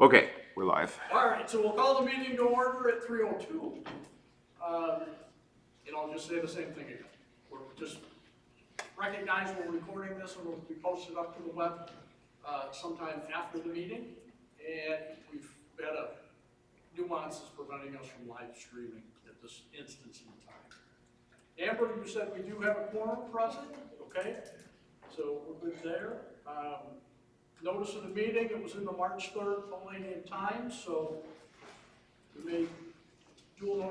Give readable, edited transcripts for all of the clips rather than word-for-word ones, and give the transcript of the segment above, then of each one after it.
Okay, we're live. All right, so we'll call the meeting to order at 3:02. And I'll just say the same thing again. We're just recognize we're recording this and we'll be posted up to the web sometime after the meeting. And we've had nuances preventing us from live streaming at this instance in time. Amber, you said we do have a quorum present, okay? So we're good there. Notice of the meeting, it was in the March 3rd Palladian Times, so we made duly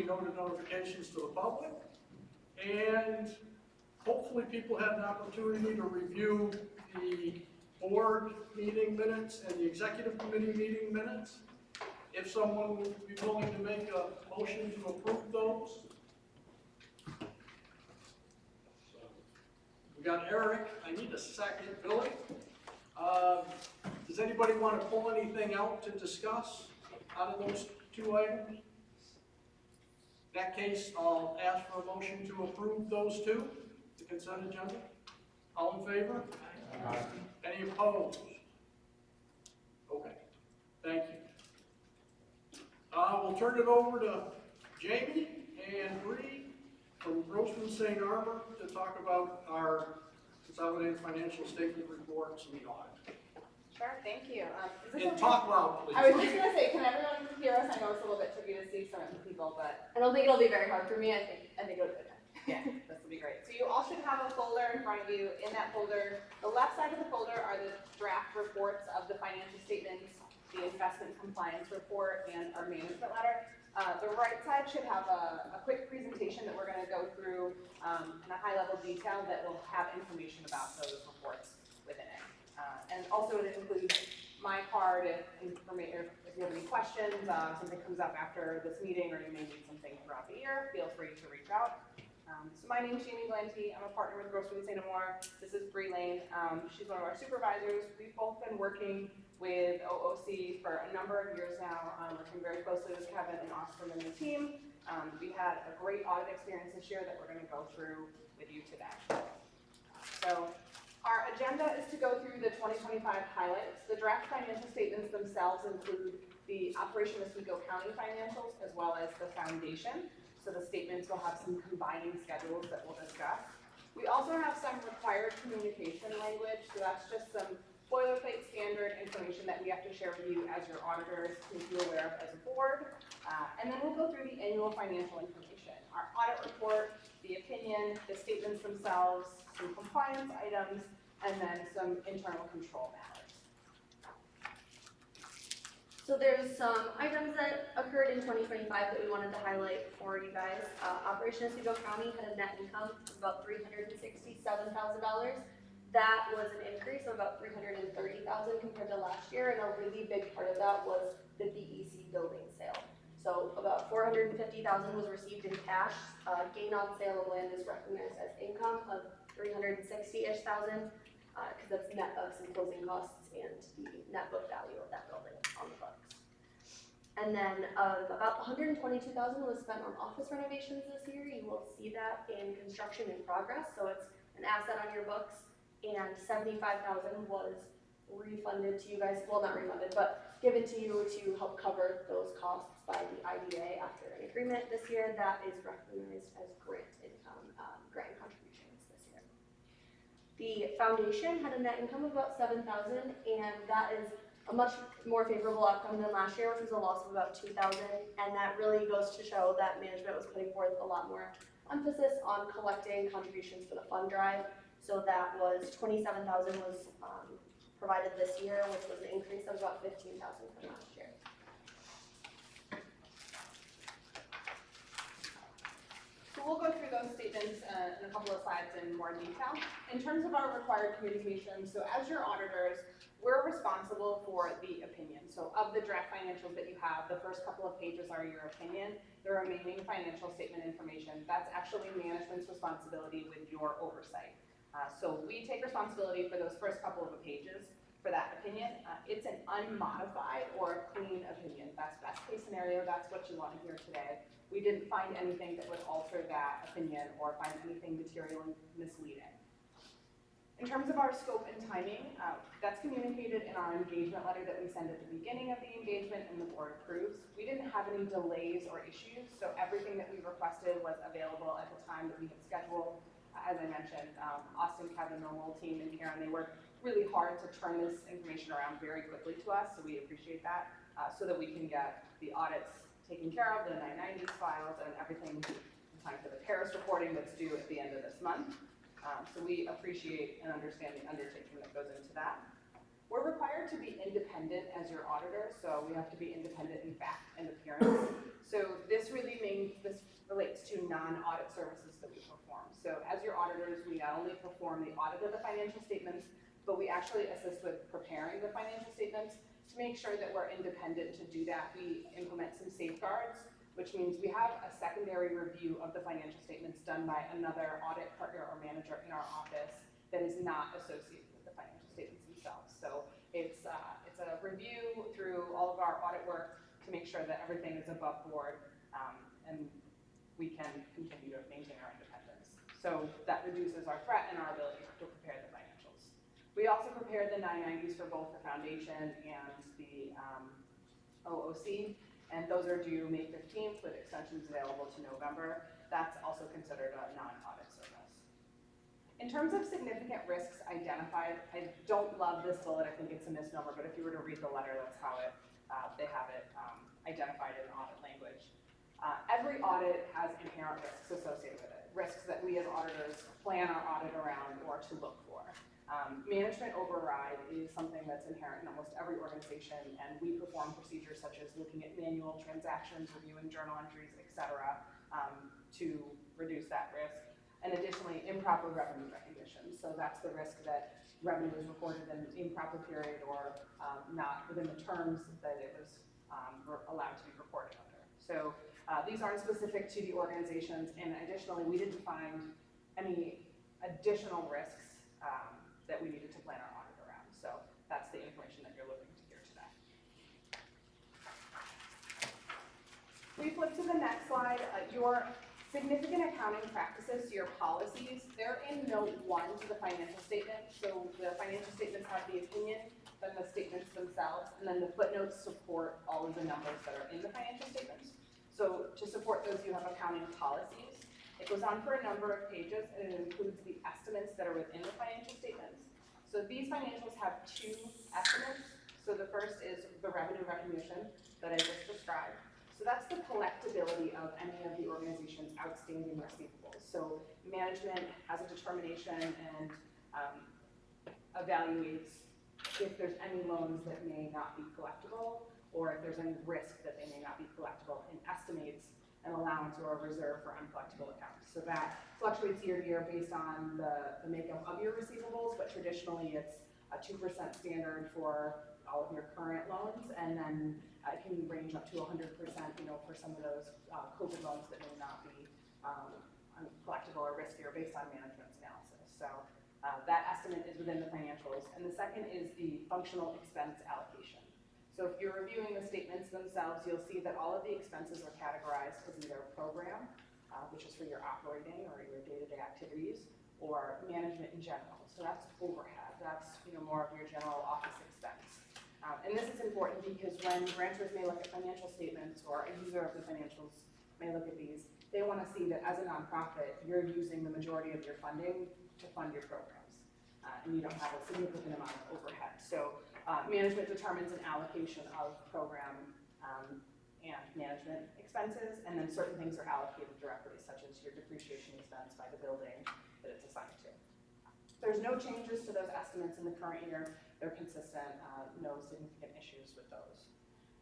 noted notifications to the public. And hopefully people had an opportunity to review the board meeting minutes and the executive committee meeting minutes. If someone would be willing to make a motion to approve those. We got Eric, I need a second. Billy? Does anybody want to pull anything out to discuss out of those two items? In that case, I'll ask for a motion to approve those two, the consent agenda. All in favor? Aye. Any opposed? Okay, thank you. We'll turn it over to Jamie and Bree from Grossman St. Arbor to talk about our consolidated financial statement reports and the audit. Sure, thank you. And talk loud, please. I was just going to say, can everyone hear us? I know it's a little bit tricky to see some people, but I don't think it'll be very hard for me. I think it'll be good. Yeah, this will be great. So you all should have a folder in front of you. In that folder, the left side of the folder are the draft reports of the financial statements, the investment compliance report, and our management letter. The right side should have a quick presentation that we're going to go through in a high-level detail that will have information about those reports within it. And also it includes my card if you have any questions, something comes up after this meeting, or you may need something throughout the year, feel free to reach out. So my name is Jamie Glanty. I'm a partner with Grossman St. Amor. This is Bree Lane. She's one of our supervisors. We've both been working with OOC for a number of years now, working very closely with Kevin and Austin and the team. We had a great audit experience this year that we're going to go through with you today. So our agenda is to go through the 2025 highlights. The draft financial statements themselves include the Operation Oswego County financials as well as the foundation. So the statements will have some combining schedules that we'll discuss. We also have some required communication language. So that's just some boilerplate standard information that we have to share with you as your auditors to make you aware of as a board. And then we'll go through the annual financial information, our audit report, the opinion, the statements themselves, some compliance items, and then some internal control matters. So there's some items that occurred in 2025 that we wanted to highlight for you guys. Operation Oswego County had a net income of about $367,000. That was an increase of about $330,000 compared to last year, and a really big part of that was the BEC building sale. So about $450,000 was received in cash. Gain on sale of land is recognized as income of $360,000-ish, because that's net of some closing costs and the net book value of that building on the books. And then about $122,000 was spent on office renovations this year. You will see that in construction in progress, so it's an asset on your books. And $75,000 was refunded to you guys, well, not refunded, but given to you to help cover those costs by the IDA after an agreement this year. That is recognized as grant income, grant contributions this year. The foundation had a net income of about $7,000, and that is a much more favorable outcome than last year, which was a loss of about $2,000. And that really goes to show that management was putting forth a lot more emphasis on collecting contributions for the fund drive. So that was $27,000 was provided this year, which was an increase of about $15,000 from last year. So we'll go through those statements in a couple of slides in more detail. In terms of our required communication, so as your auditors, we're responsible for the opinion. So of the draft financials that you have, the first couple of pages are your opinion. The remaining financial statement information, that's actually management's responsibility with your oversight. So we take responsibility for those first couple of pages for that opinion. It's an unmodified or clean opinion. That's best case scenario. That's what you want to hear today. We didn't find anything that would alter that opinion or find anything materially misleading. In terms of our scope and timing, that's communicated in our engagement letter that we send at the beginning of the engagement and the board approves. We didn't have any delays or issues, so everything that we requested was available at the time that we had scheduled. As I mentioned, Austin, Kevin, the whole team, and Karen, they worked really hard to turn this information around very quickly to us, so we appreciate that, so that we can get the audits taken care of, the 990s filed, and everything in time for the Paris reporting that's due at the end of this month. So we appreciate and understand the undertaking that goes into that. We're required to be independent as your auditor, so we have to be independent in fact and appearance. So this relates to non-audit services that we perform. So as your auditors, we not only perform the audit of the financial statements, but we actually assist with preparing the financial statements. To make sure that we're independent to do that, we implement some safeguards, which means we have a secondary review of the financial statements done by another audit partner or manager in our office that is not associated with the financial statements themselves. So it's a review through all of our audit work to make sure that everything is above board, and we can continue to maintain our independence. So that reduces our threat and our ability to prepare the financials. We also prepare the 990s for both the foundation and the OOC. And those are due May 15th with extensions available to November. That's also considered a non-audit service. In terms of significant risks identified, I don't love this bullet, I think it's a misnomer, but if you were to read the letter, that's how they have it identified in audit language. Every audit has inherent risks associated with it, risks that we as auditors plan our audit around or to look for. Management override is something that's inherent in almost every organization, and we perform procedures such as looking at manual transactions, reviewing journal entries, etc., to reduce that risk. And additionally, improper revenue recognition. So that's the risk that revenue is recorded in an improper period or not within the terms that it was allowed to be reported under. So these aren't specific to the organizations, and additionally, we didn't find any additional risks that we needed to plan our audit around. So that's the information that you're looking to hear today. We flip to the next slide. Your significant accounting practices, your policies, they're in note 1 to the financial statement. So the financial statements have the opinion, then the statements themselves, and then the footnotes support all of the numbers that are in the financial statements. So to support those, you have accounting policies. It goes on for a number of pages, and it includes the estimates that are within the financial statements. So these financials have 2 estimates. So the first is the revenue recognition that I just described. So that's the collectability of any of the organization's outstanding receivables. So management has a determination and evaluates if there's any loans that may not be collectible, or if there's any risk that they may not be collectible, and estimates an allowance or a reserve for uncollectible accounts. So that fluctuates year to year based on the makeup of your receivables, but traditionally it's a 2% standard for all of your current loans, and then it can range up to 100%, for some of those COVID loans that may not be uncollectible or riskier based on management's analysis. So that estimate is within the financials. And the second is the functional expense allocation. So if you're reviewing the statements themselves, you'll see that all of the expenses are categorized as either program, which is for your operating or your day-to-day activities, or management in general. So that's overhead. That's more of your general office expense. And this is important because when grantors may look at financial statements, or a user of the financials may look at these, they want to see that as a nonprofit, you're using the majority of your funding to fund your programs, and you don't have a significant amount of overhead. So management determines an allocation of program and management expenses, and then certain things are allocated directly, such as your depreciation expense by the building that it's assigned to. There's no changes to those estimates in the current year. They're consistent, no significant issues with those.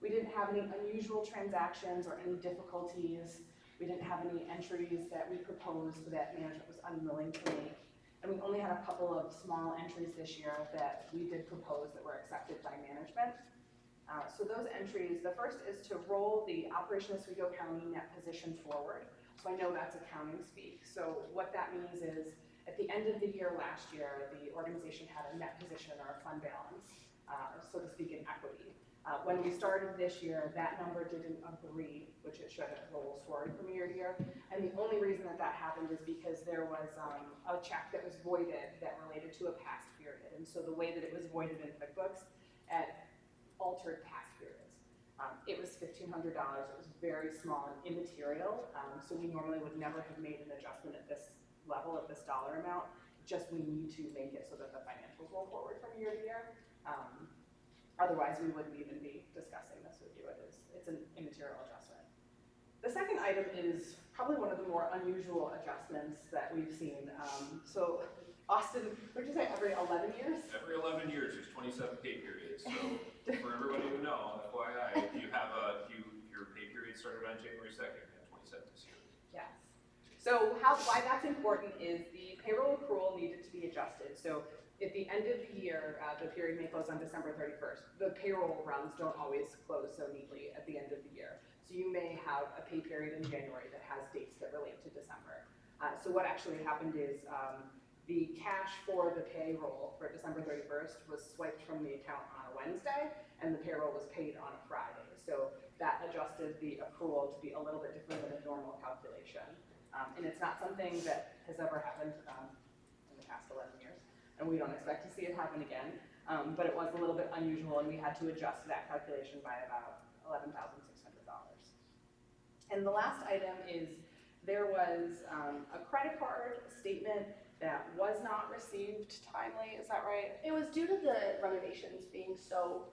We didn't have any unusual transactions or any difficulties. We didn't have any entries that we proposed that management was unwilling to make. And we only had a couple of small entries this year that we did propose that were accepted by management. So those entries, the first is to roll the Operation Oswego County net position forward. So I know that's accounting speak. So what that means is, at the end of the year last year, the organization had a net position or a fund balance so to speak, in equity. When we started this year, that number didn't agree, which it should have, it's a little story from year to year. And the only reason that that happened is because there was a check that was voided that related to a past period. And so the way that it was voided in QuickBooks, it altered past periods. It was $1,500, it was very small and immaterial, so we normally would never have made an adjustment at this level, at this dollar amount, just we need to make it so that the financials roll forward from year to year. Otherwise, we wouldn't even be discussing this with you. It's an immaterial adjustment. The second item is probably one of the more unusual adjustments that we've seen. So Austin, what did you say, every 11 years? Every 11 years, there's 27 pay periods. So for everybody to know, FYI, if your pay period started on January 2nd, you have 27 this year. Yes. So why that's important is the payroll accrual needed to be adjusted. So at the end of the year, the period may close on December 31st. The payroll runs don't always close so neatly at the end of the year. So you may have a pay period in January that has dates that relate to December. So what actually happened is the cash for the payroll for December 31st was swiped from the account on a Wednesday, and the payroll was paid on a Friday. So that adjusted the accrual to be a little bit different than a normal calculation. And it's not something that has ever happened in the past 11 years. And we don't expect to see it happen again, but it was a little bit unusual, and we had to adjust that calculation by about $11,600. And the last item is there was a credit card statement that was not received timely. Is that right? It was due to the renovations being so,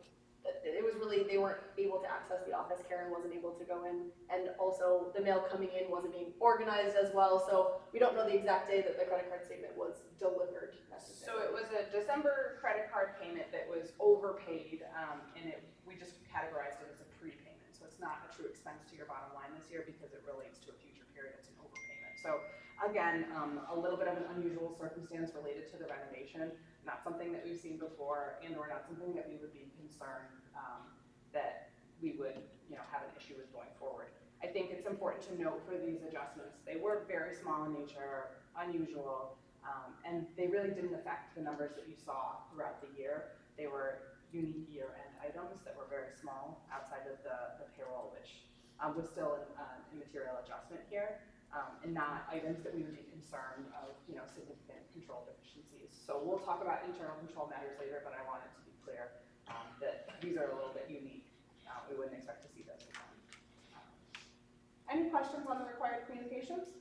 it was really, they weren't able to access the office. Karen wasn't able to go in, and also the mail coming in wasn't being organized as well, so we don't know the exact day that the credit card statement was delivered necessarily. So it was a December credit card payment that was overpaid, and we just categorized it as a prepayment. So it's not a true expense to your bottom line this year because it relates to a future period. It's an overpayment. So again, a little bit of an unusual circumstance related to the renovation. Not something that we've seen before, and or not something that we would be concerned that we would, have an issue with going forward. I think it's important to note for these adjustments, they were very small in nature, unusual, and they really didn't affect the numbers that you saw throughout the year. They were unique year-end items that were very small outside of the payroll, which was still an immaterial adjustment here. And not items that we would be concerned of, significant control deficiencies. So we'll talk about internal control matters later, but I wanted to be clear that these are a little bit unique. We wouldn't expect to see those again. Any questions on the required communications?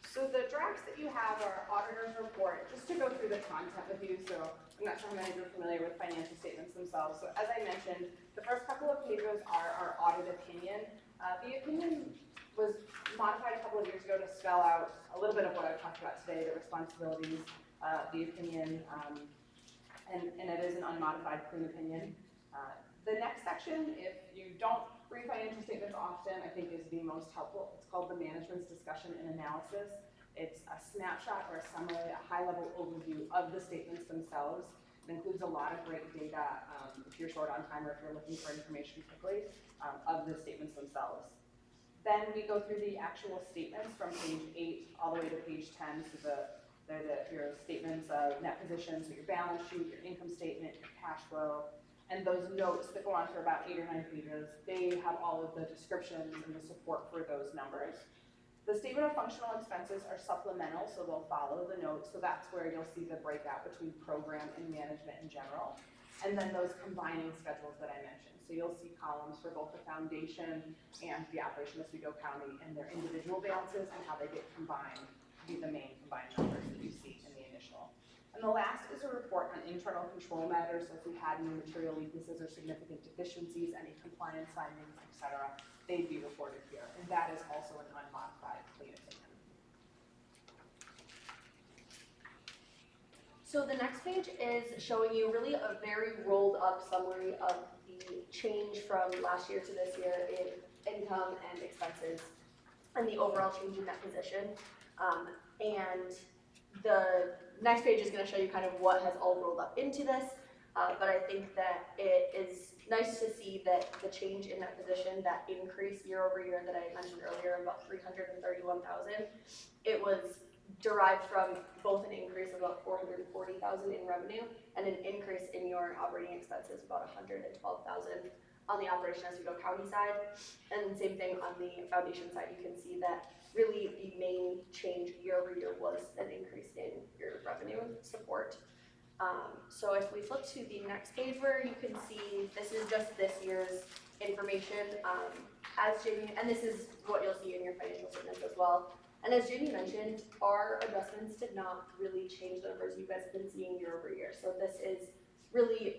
So the drafts that you have are auditor's report, just to go through the content with you. So I'm not sure how many of you are familiar with financial statements themselves. So as I mentioned, the first couple of pages are our audit opinion. The opinion was modified a couple of years ago to spell out a little bit of what I've talked about today, the responsibilities, the opinion, and it is an unmodified clean opinion. The next section, if you don't read financial statements often, I think is the most helpful. It's called the management's discussion and analysis. It's a snapshot or a summary, a high-level overview of the statements themselves. It includes a lot of great data if you're short on time or if you're looking for information quickly of the statements themselves. Then we go through the actual statements from page 8 all the way to page 10. So they're your statements of net position, so your balance sheet, your income statement, your cash flow, and those notes that go on for about 8 or 9 pages. They have all of the descriptions and the support for those numbers. The statement of functional expenses are supplemental, so they'll follow the notes. So that's where you'll see the breakout between program and management in general. And then those combining schedules that I mentioned. So you'll see columns for both the foundation and the operation of Oswego County and their individual balances and how they get combined to be the main combined numbers that you see in the initial. And the last is a report on internal control matters. So if we had any material weaknesses or significant deficiencies, any compliance findings, etc., they'd be reported here. And that is also an unmodified clean opinion. So the next page is showing you really a very rolled up summary of the change from last year to this year in income and expenses and the overall change in that position. And the next page is going to show you kind of what has all rolled up into this. But I think that it is nice to see that the change in that position, that increase year over year that I mentioned earlier, about $331,000, it was derived from both an increase of about 440,000 in revenue and an increase in your operating expenses, about 112,000 on the Operation Oswego County side. And same thing on the foundation side, you can see that really the main change year over year was an increase in your revenue support. So if we flip to the next page where you can see, this is just this year's information, as Jamie, and this is what you'll see in your financial statements as well. And as Jamie mentioned, our adjustments did not really change the numbers you guys have been seeing year over year. So this is really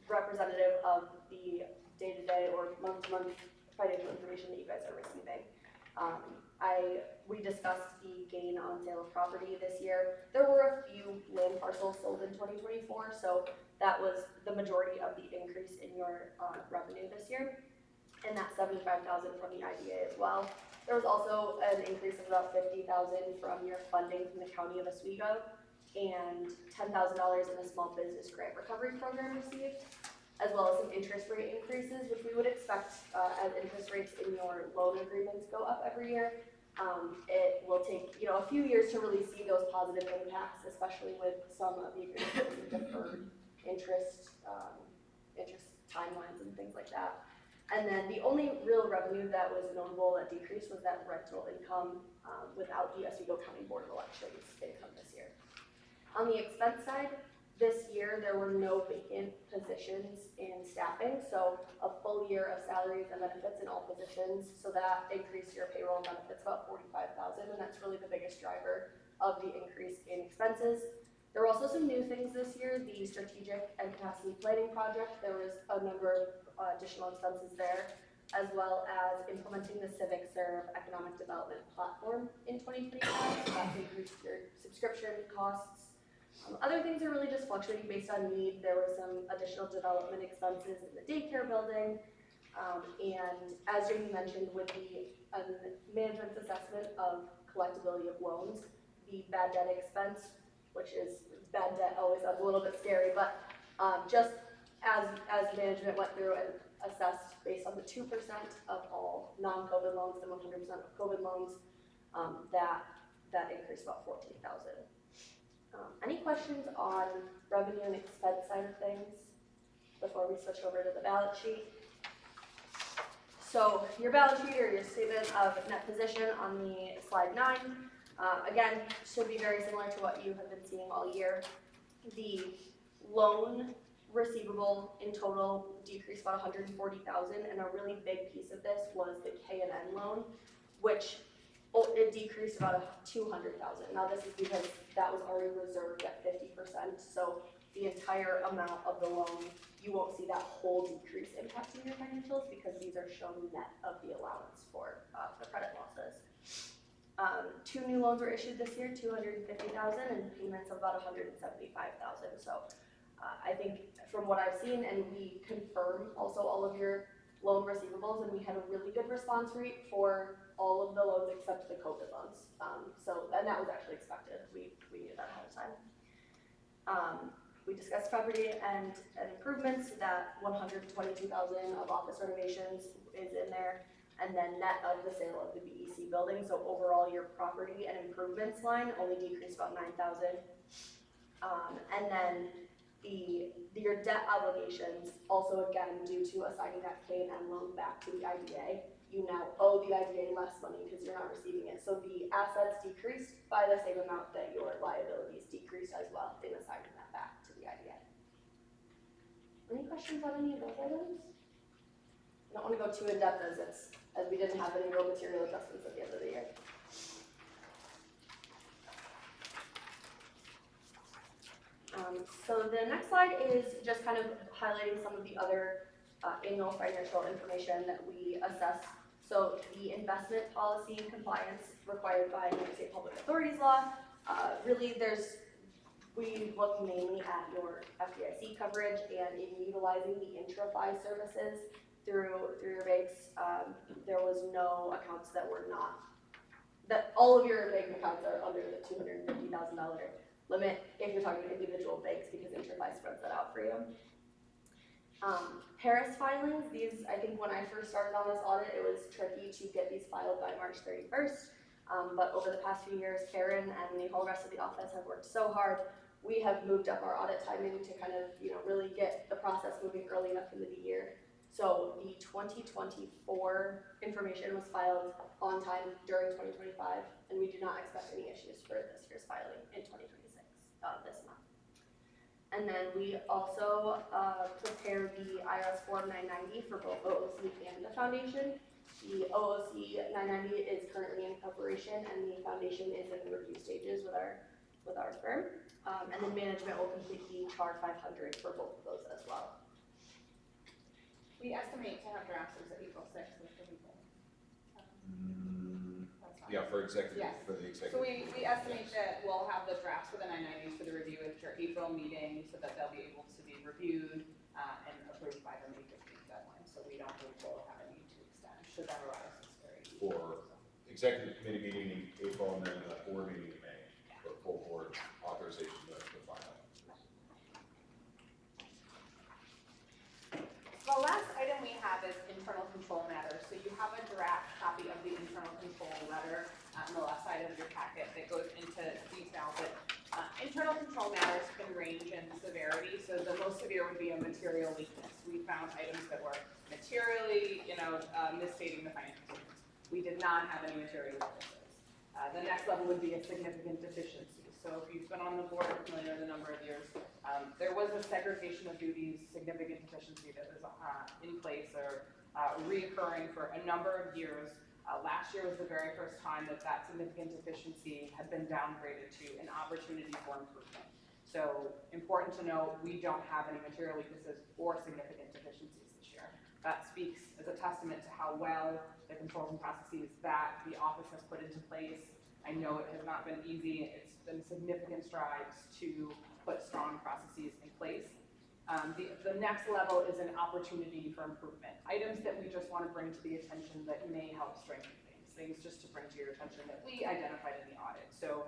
representative of the day-to-day or month-to-month financial information that you guys are receiving. We discussed the gain on sale of property this year. There were a few land parcels sold in 2024, so that was the majority of the increase in your revenue this year, and that 75,000 from the IDA as well. There was also an increase of about 50,000 from your funding from the County of Oswego, and $10,000 in a small business grant recovery program received, as well as some interest rate increases, which we would expect as interest rates in your loan agreements go up every year. It will take, a few years to really see those positive impacts, especially with some of the agreements with deferred interest timelines and things like that. And then the only real revenue that was notable that decreased was that rental income without the Oswego County Board of Elections income this year. On the expense side, this year there were no vacant positions in staffing, so a full year of salaries and benefits in all positions, so that increased your payroll and benefits about 45,000, and that's really the biggest driver of the increase in expenses. There were also some new things this year, the strategic and capacity planning project. There was a number of additional expenses there, as well as implementing the Civic Serve economic development platform in 2025, so that increased your subscription costs. Other things are really just fluctuating based on need. There were some additional development expenses in the daycare building, and as Jamie mentioned, with the management's assessment of collectability of loans, the bad debt expense, which is bad debt always sounds a little bit scary, but just as management went through and assessed based on the 2% of all non-COVID loans and 100% of COVID loans, that increased about 14,000. Any questions on revenue and expense side of things before we switch over to the balance sheet? So your balance sheet or your statement of net position on the slide 9, again, should be very similar to what you have been seeing all year. The loan receivable in total decreased about 140,000, and a really big piece of this was the K&N loan, which it decreased about 200,000. Now this is because that was already reserved at 50%, so the entire amount of the loan, you won't see that whole decrease impacting your financials because these are shown net of the allowance for the credit losses. 2 new loans were issued this year, 250,000, and payments of about 175,000. So I think from what I've seen, and we confirm also all of your loan receivables, and we had a really good response rate for all of the loans except the COVID loans. And that was actually expected. We knew that ahead of time. We discussed property and improvements. That 122,000 of office renovations is in there, and then net of the sale of the BEC building. So overall, your property and improvements line only decreased about 9,000. And then your debt obligations, also again due to assigning that K&N loan back to the IDA, you now owe the IDA less money because you're not receiving it. So the assets decreased by the same amount that your liabilities decreased as well in assigning that back to the IDA. Any questions on any of those items? I don't want to go too in depth as we didn't have any real material adjustments at the end of the year. So the next slide is just kind of highlighting some of the other annual financial information that we assess. So the investment policy compliance required by New York State Public Authorities Law, we look mainly at your FDIC coverage and in utilizing the intra-FI services through your banks. There was no accounts that all of your bank accounts are under the $250,000 limit if you're talking individual banks, because IntraFi spreads that out for you. Harris filings, these, I think when I first started on this audit, it was tricky to get these filed by March 31st. But over the past few years, Karen and the whole rest of the office have worked so hard. We have moved up our audit timing to kind of, really get the process moving early enough into the year. So the 2024 information was filed on time during 2025, and we do not expect any issues for this year's filing in 2026, this month. And then we also prepared the IRS Form 990 for both OOC and the foundation. The OOC 990 is currently in preparation, and the foundation is in the review stages with our firm. And then management will complete the CHAR 500 for both of those as well. We estimate to have drafts as of April 6th with the legal. That's fine. Yeah, for executive, Yes. for the executive. So we estimate that we'll have the drafts for the 990s for the review at your April meeting, so that they'll be able to be reviewed and approved by the May 15th deadline. So we don't think we'll have a need to extend, should that arise. It's very easy. For executive committee meeting in April and then the board meeting in May, for full board authorization to file. The last item we have is internal control matters. So you have a draft copy of the internal control letter on the left side of your packet that goes into detail, but internal control matters can range in severity. So the most severe would be a material weakness. We found items that were materially, misstating the financial statements. We did not have any material weaknesses. The next level would be a significant deficiency. So if you've been on the board for a number of years, there was a segregation of duties, significant deficiency that was in place or reoccurring for a number of years. Last year was the very first time that significant deficiency had been downgraded to an opportunity for improvement. So important to note, we don't have any material weaknesses or significant deficiencies this year. That speaks as a testament to how well the controls and processes that the office has put into place. I know it has not been easy. It's been significant strides to put strong processes in place. The next level is an opportunity for improvement. Items that we just want to bring to the attention that may help strengthen things just to bring to your attention that we identified in the audit. So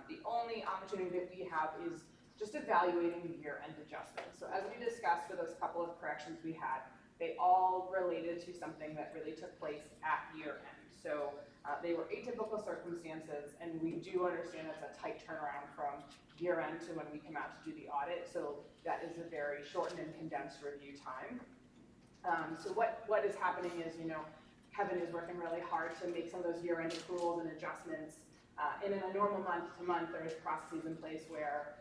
the only opportunity that we have is just evaluating the year-end adjustments. So as we discussed for those couple of corrections we had, they all related to something that really took place at year-end. So they were atypical circumstances, and we do understand it's a tight turnaround from year-end to when we come out to do the audit. So that is a very shortened and condensed review time. So what is happening is, Kevin is working really hard to make some of those year-end accruals and adjustments. And in a normal month-to-month, there's processes in place where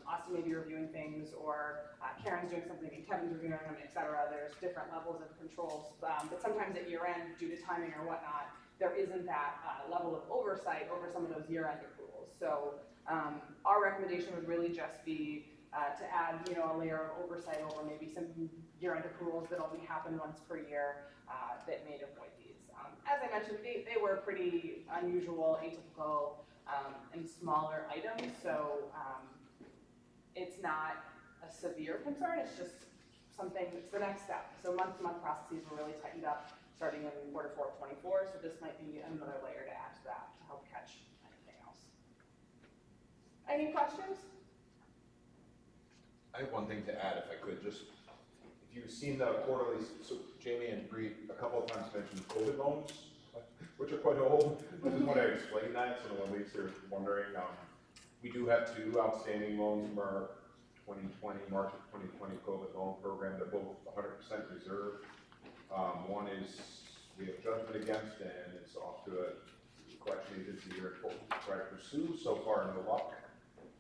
Austin may be reviewing things, or Karen's doing something and Kevin's reviewing them, et cetera. There's different levels of controls. But sometimes at year-end, due to timing or whatnot, there isn't that level of oversight over some of those year-end accruals. So our recommendation would really just be to add, a layer of oversight over maybe some year-end accruals that only happen once per year that may avoid these. As I mentioned, they were pretty unusual, atypical, and smaller items. So it's not a severe concern. It's just something that's the next step. So month-to-month processes were really tightened up starting in quarter 4 of 24. So this might be another layer to add to that to help catch anything else. Any questions? I have one thing to add, if I could, just, if you've seen the quarterly, so Jamie and Bree a couple of times mentioned COVID loans, which are quite old. I just want to explain that, so no one leaves here wondering. We do have 2 outstanding loans from our 2020, March of 2020 COVID loan program. They're both 100% reserved. One is, we have judgment against, and it's off to a collection agency here to try to pursue. So far, no luck.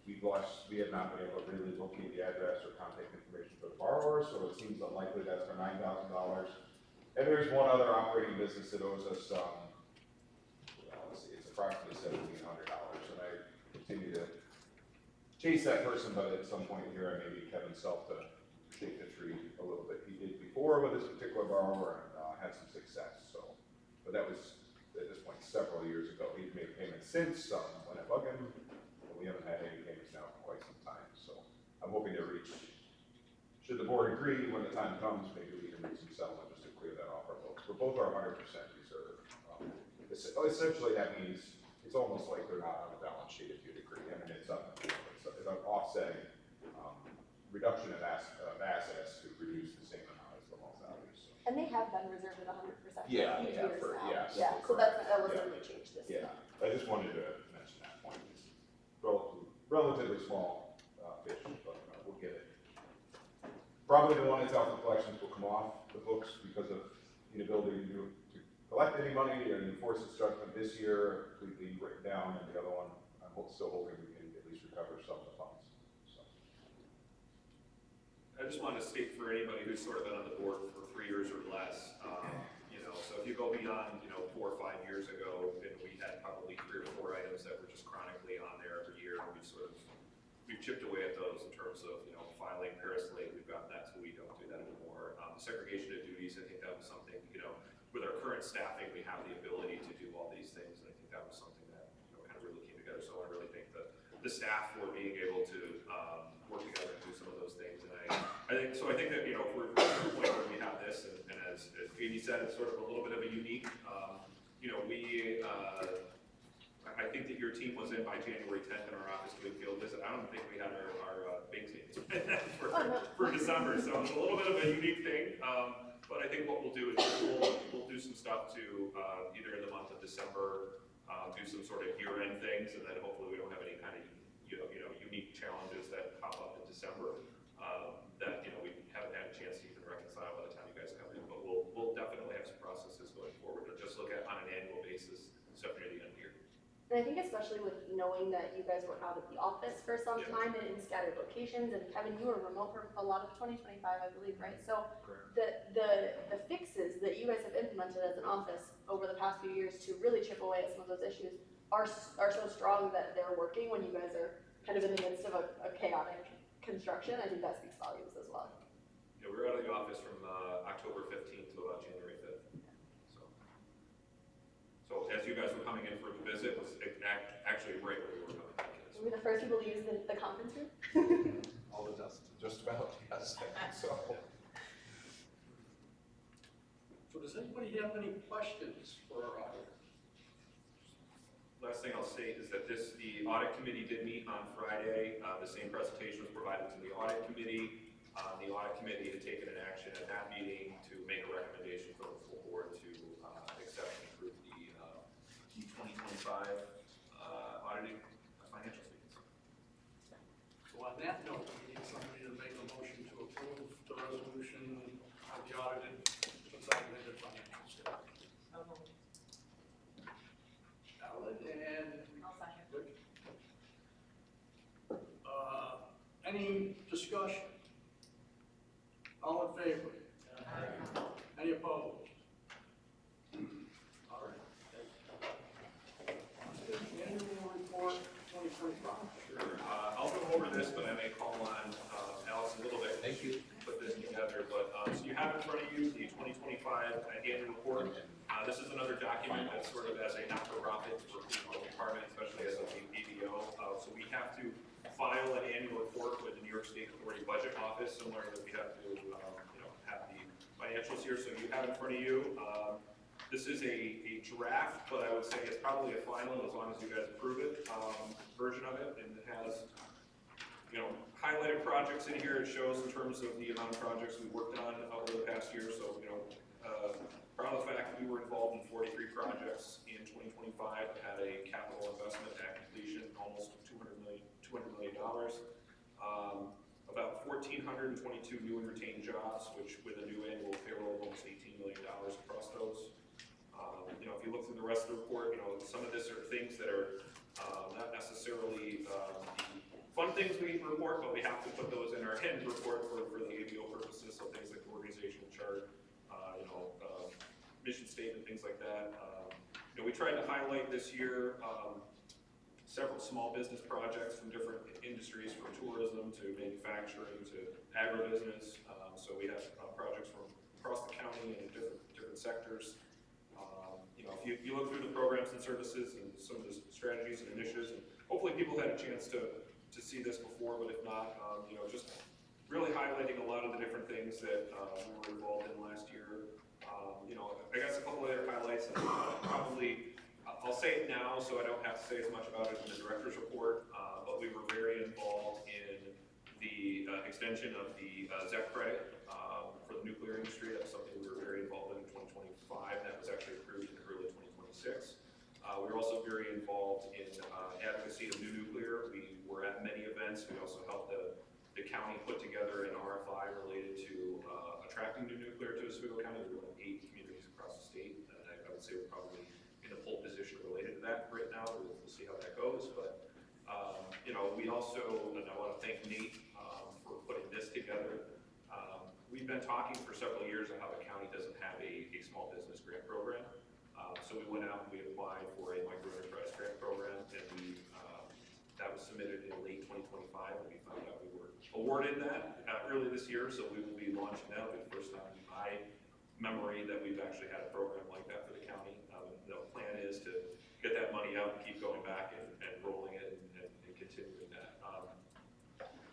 We have not been able to really locate the address or contact information for the borrower, so it seems unlikely that's for $9,000. And there's one other operating business that owes us, let's see, it's approximately $1,700. And I continue to chase that person, but at some point here, I may need Kevin Self to shake the tree a little bit. He did before with this particular borrower and had some success. So, but that was at this point several years ago. He's made payments since. When I bug him, but we haven't had any payments now for quite some time. So I'm hoping to reach. Should the board agree when the time comes, maybe we can reach some settlement just to clear that off our books. But both are 100% reserved. Essentially, that means it's almost like they're not on the balance sheet if you'd agree. I mean, it's an offsetting reduction of assets to reduce the same amount as the loan value. So. And they have been reserved at 100% for Yeah, a few yeah, years for, now. yes, Yeah, so that wasn't really changed this year. Yeah, I just wanted to mention that point. It's relatively small fish, but we'll get it. Probably the one that's out for collections will come off the books because of inability to collect any money and enforce its judgment this year, completely written down, and the other one, I'm still hoping we can at least recover some of the funds. So. I just want to state for anybody who's sort of been on the board for 3 years or less, so if you go beyond, 4 or 5 years ago, then we had probably 3 or 4 items that were just chronically on there every year, and we've chipped away at those in terms of, filing Paris Lake, we've gotten that, so we don't do that anymore. The segregation of duties, I think that was something, with our current staffing, we have the ability to do all these things, and I think that was something that, kind of really came together, so I really thank the staff for being able to work together and do some of those things, and I think that, if we're at the point where we have this, and as Katie said, it's sort of a little bit of a unique, I think that your team was in by January 10th in our office doing field visit. I don't think we had our bank statements for December, so it's a little bit of a unique thing. But I think what we'll do is we'll do some stuff to either in the month of December, do some sort of year-end things, and then hopefully we don't have any kind of unique challenges that pop up in December that we haven't had a chance to even reconcile by the time you guys come in. But we'll definitely have some processes going forward to just look at on an annual basis, stuff near the end of the year. And I think especially with knowing that you guys were out of the office for some time and in scattered locations, and Kevin, you were remote for a lot of 2025, I believe, right? So the fixes that you guys have implemented as an office over the past few years to really chip away at some of those issues are so strong that they're working when you guys are kind of in the midst of a chaotic construction. I think that speaks volumes as well. Yeah, we were out of the office from October 15th to about January 5th. So as you guys were coming in for the visit, was actually right where we were coming back in. Were we the first people to use the conference room? All the dust, just about, yes. So does anybody have any questions for our auditor? Last thing I'll say is that the audit committee did meet on Friday. The same presentation was provided to the audit committee. The audit committee had taken an action at that meeting to make a recommendation for the full board to accept and approve the 2025 auditing financial statements. So on that note, we need somebody to make a motion to approve the resolution of the audited consolidated financial statements. Alan and I'll second. Rick. Any discussion? All in favor? Any opposed? All right. Annual report 2025. Sure. I'll go over this, but I may call on Alice a little bit. Thank you. Put this together, but so you have in front of you the 2025 annual report. This is another document that's sort of as a not-for-profit for the department, especially as a ABO. So we have to file an annual report with the New York State Authority Budget Office, similar that we have to, have the financials here. So you have in front of you. This is a draft, but I would say it's probably a final, as long as you guys approve it, version of it, and it has, highlighted projects in here. It shows in terms of the amount of projects we worked on over the past year. So, proud of the fact that we were involved in 43 projects in 2025, had a capital investment at completion, almost $200 million. About 1,422 new and retained jobs, which with a new annual payroll of almost $18 million across those. If you look through the rest of the report, some of this are things that are not necessarily fun things we report, but we have to put those in our end report for the ABO purposes. So things like the organizational chart, mission statement, things like that. We tried to highlight this year several small business projects from different industries, from tourism to manufacturing to agribusiness. So we have projects from across the county and different sectors. If you look through the programs and services and some of the strategies and initiatives, and hopefully people had a chance to see this before, but if not, just really highlighting a lot of the different things that we were involved in last year. I guess a couple other highlights, and probably I'll say it now so I don't have to say as much about it in the director's report, but we were very involved in the extension of the ZEC credit for the nuclear industry. That's something we were very involved in 2025. That was actually approved in early 2026. We're also very involved in advocacy of new nuclear. We were at many events. We also helped the county put together an RFI related to attracting new nuclear to Oswego County. We're in 8 communities across the state, and I would say we're probably in a pole position related to that right now. We'll see how that goes, but you know, we also, and I want to thank Nate for putting this together. We've been talking for several years on how the county doesn't have a small business grant program. So we went out and we applied for a micro enterprise grant program, and that was submitted in late 2025, and we found out we were awarded that early this year, so we will be launching that. It'll be the first time in my memory that we've actually had a program like that for the county. The plan is to get that money out and keep going back and rolling it and continuing that.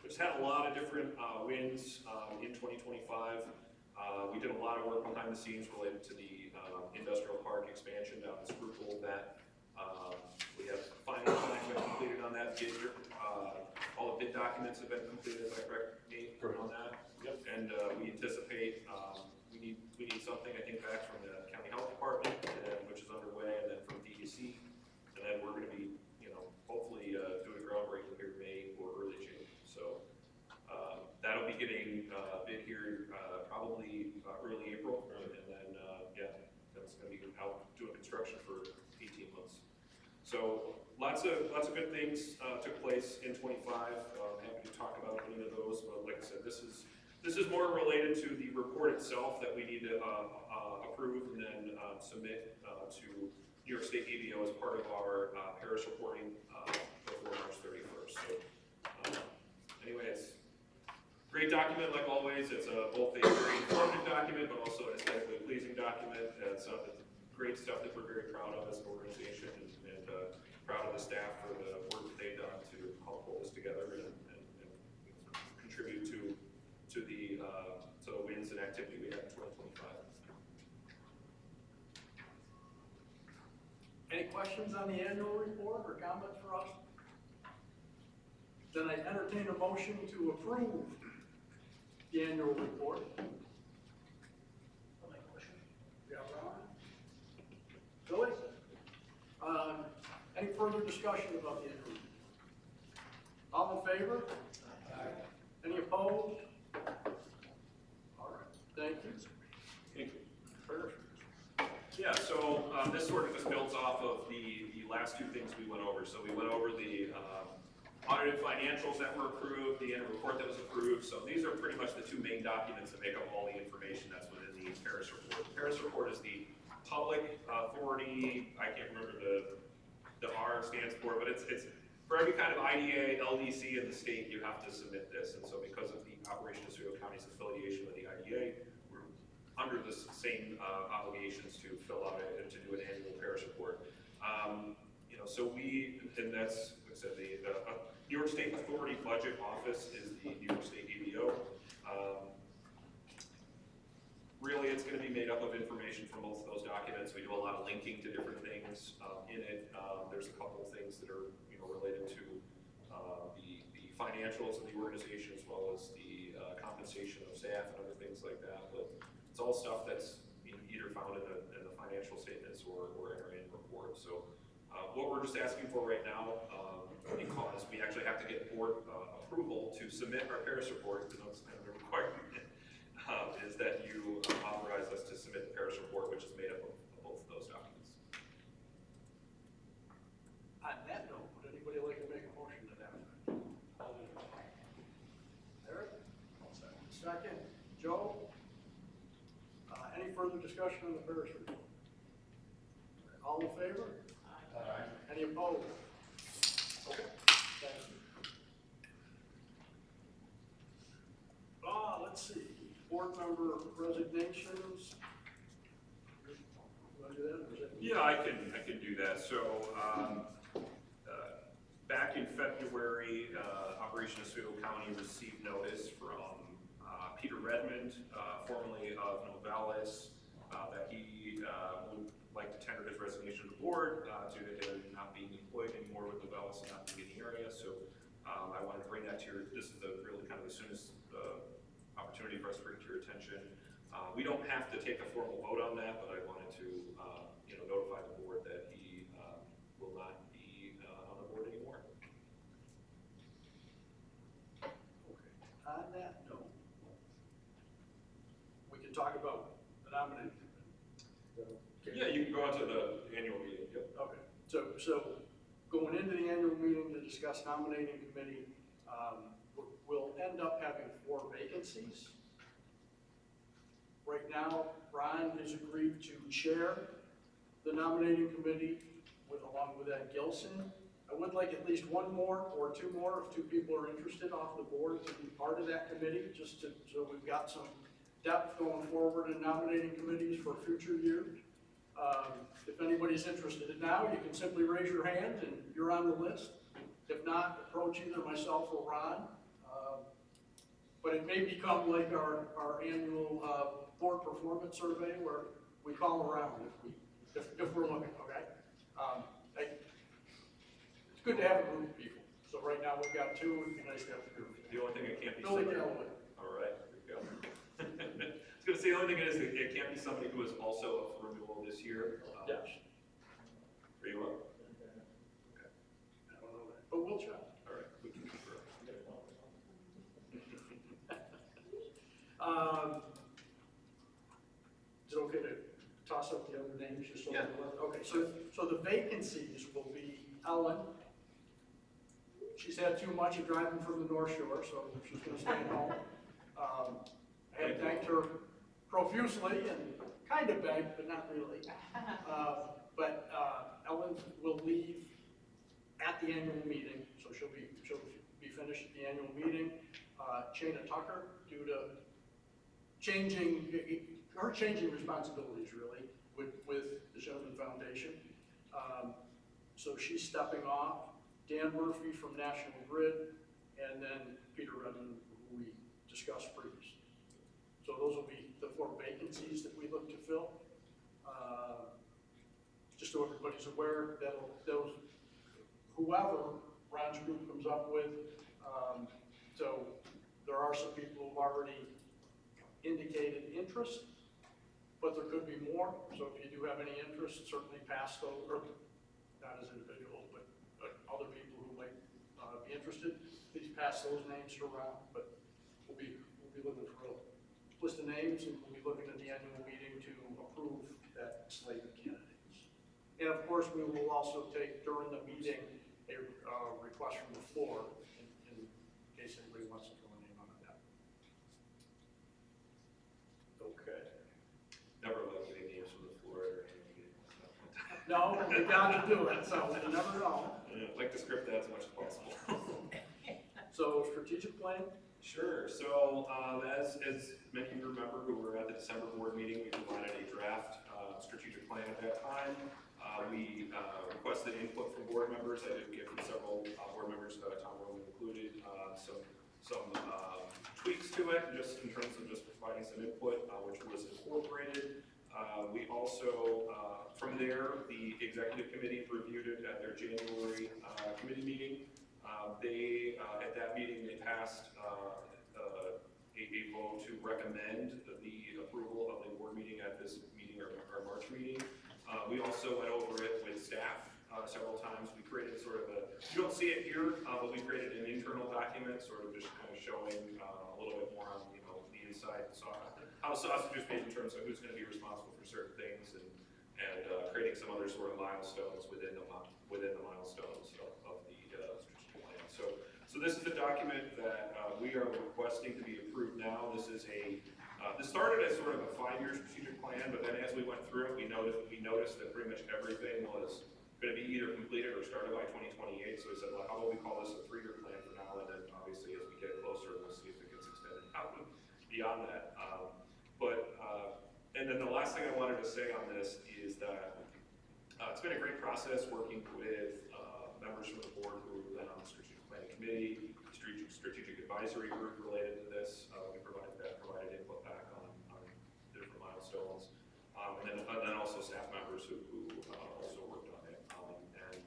Just had a lot of different wins in 2025. We did a lot of work behind the scenes related to the industrial park expansion down in Schuylkill. That we have final document completed on that bid. All the bid documents have been completed. Is that correct, Nate? On that. Yep. And we anticipate we need something, I think, back from the county health department, which is underway, and then from DEC, and then we're going to be, you know, hopefully doing groundbreaking here May or early June. So that'll be getting bid here probably early April, and then yeah, that's going to be out doing construction for 18 months. So lots of good things took place in 25. Happy to talk about any of those, but like I said, this is more related to the report itself that we need to approve and then submit to New York State ABO as part of our Paris reporting before March 31st. So anyway, it's a great document like always. It's both a very informative document, but also an aesthetically pleasing document. It's great stuff that we're very proud of as an organization, and proud of the staff for the work that they've done to help pull this together and contribute to the wins and activity we had in 2025. Any questions on the annual report or comments for us? Then I entertain a motion to approve the annual report. I'll make a motion. Yeah, Ron? Billy? Any further discussion about the annual report? All in favor? Aye. Any opposed? All right, thank you. Thank you. Perfect. Yeah, so this sort of just builds off of the last two things we went over. So we went over the audited financials that were approved, the annual report that was approved. So these are pretty much the two main documents that make up all the information that's within the Paris report. The Paris report is the public authority, I can't remember the R stands for, but it's for every kind of IDA, LDC in the state, you have to submit this. And so because of the Operation Oswego County's affiliation with the IDA, we're under the same obligations to fill out and to do an annual Paris report. You know, so and that's, like I said, the New York State Authority Budget Office is the New York State ABO. Really, it's going to be made up of information from both of those documents. We do a lot of linking to different things in it. There's a couple of things that are, you know, related to the financials of the organization, as well as the compensation of staff and other things like that. But it's all stuff that's either found in the financial statements or in our annual report. So what we're just asking for right now, because we actually have to get board approval to submit our Paris report, because that's kind of a requirement, is that you authorize us to submit the Paris report, which is made up of both of those documents. On that note, would anybody like to make a motion to that effect? Eric? Second. Joe? Any further discussion on the Paris report? All in favor? Aye. Any opposed? Okay. Thank you. Let's see. Board member resignations. You want to do that? Or is that Yeah, I can do that. So back in February, Operation Oswego County received notice from Peter Redmond, formerly of Novalis, that he would like to tender his resignation to the board due to him not being employed anymore with Novalis and not being in the area. So I wanted to bring that to this is really kind of the soonest opportunity for us to bring to your attention. We don't have to take a formal vote on that, but I wanted to notify the board that he talk about the nominating committee. Yeah, you can go on to the annual meeting, yep. Okay, so going into the annual meeting to discuss nominating committee, we'll end up having 4 vacancies. Right now, Ron has agreed to chair the nominating committee along with Ed Gilson. I would like at least 1 more or 2 more if 2 people are interested off the board to be part of that committee, so we've got some depth going forward in nominating committees for future years. If anybody's interested now, you can simply raise your hand and you're on the list. If not, approach either myself or Ron. But it may become like our annual board performance survey where we call around if we're looking, okay? It's good to have a group of people. So right now we've got 2, it'd be nice to have a group. The only thing it can't be Billy somebody. Galloway. All right, there we go. I was gonna say, the only thing is, it can't be somebody who is also up for renewal this year. Yes. Are you up? I don't know that, but we'll check. All right, we can confirm. Is it okay to toss up the other names just so? Yeah. Okay, so the vacancies will be Ellen. She's had too much of driving from the North Shore, so she's gonna stay at home. I have thanked her profusely and kind of begged, but not really. But Ellen will leave at the annual meeting, so she'll be finished at the annual meeting. Shayna Tucker, due to changing responsibilities really with the Shevin Foundation. So she's stepping off. Dan Murphy from National Grid, and then Peter Redmond, who we discussed previously. So those will be the 4 vacancies that we look to fill. Just so everybody's aware, whoever Ron's group comes up with, so there are some people who've already indicated interest, but there could be more. So if you do have any interest, certainly pass those, or not as individuals, but other people who might be interested, please pass those names around. But we'll be looking for a list of names, and we'll be looking at the annual meeting to approve that slate of candidates. And of course, we will also take during the meeting a request from the floor in case anybody wants to throw a name on that. Okay. Never like getting names from the floor or anything. No, we got to do it, so you never know. Like to script that as much as possible. So strategic plan? Sure, so as many of you remember who were at the December board meeting, we provided a draft strategic plan at that time. We requested input from board members. I did get from several board members, Tom Roman included, some tweaks to it, just in terms of just providing some input, which was incorporated. We also, from there, the executive committee reviewed it at their January committee meeting. At that meeting, they passed a vote to recommend the approval of the board meeting at this meeting, or March meeting. We also went over it with staff several times. We created sort of you don't see it here, but we created an internal document, sort of just kind of showing a little bit more on, the inside how the sausage is made in terms of who's going to be responsible for certain things, and creating some other sort of milestones within the milestones of the strategic plan. So this is a document that we are requesting to be approved now. This started as sort of a 5-year strategic plan, but then as we went through it, we noticed that pretty much everything was going to be either completed or started by 2028. So we said, well, how about we call this a 3-year plan for now, and then obviously as we get closer, we'll see if it gets extended out beyond that. And then the last thing I wanted to say on this is that it's been a great process working with members from the board who have been on the strategic planning committee, strategic advisory group related to this. We provided input back on the different milestones, and then also staff members who also worked on it. And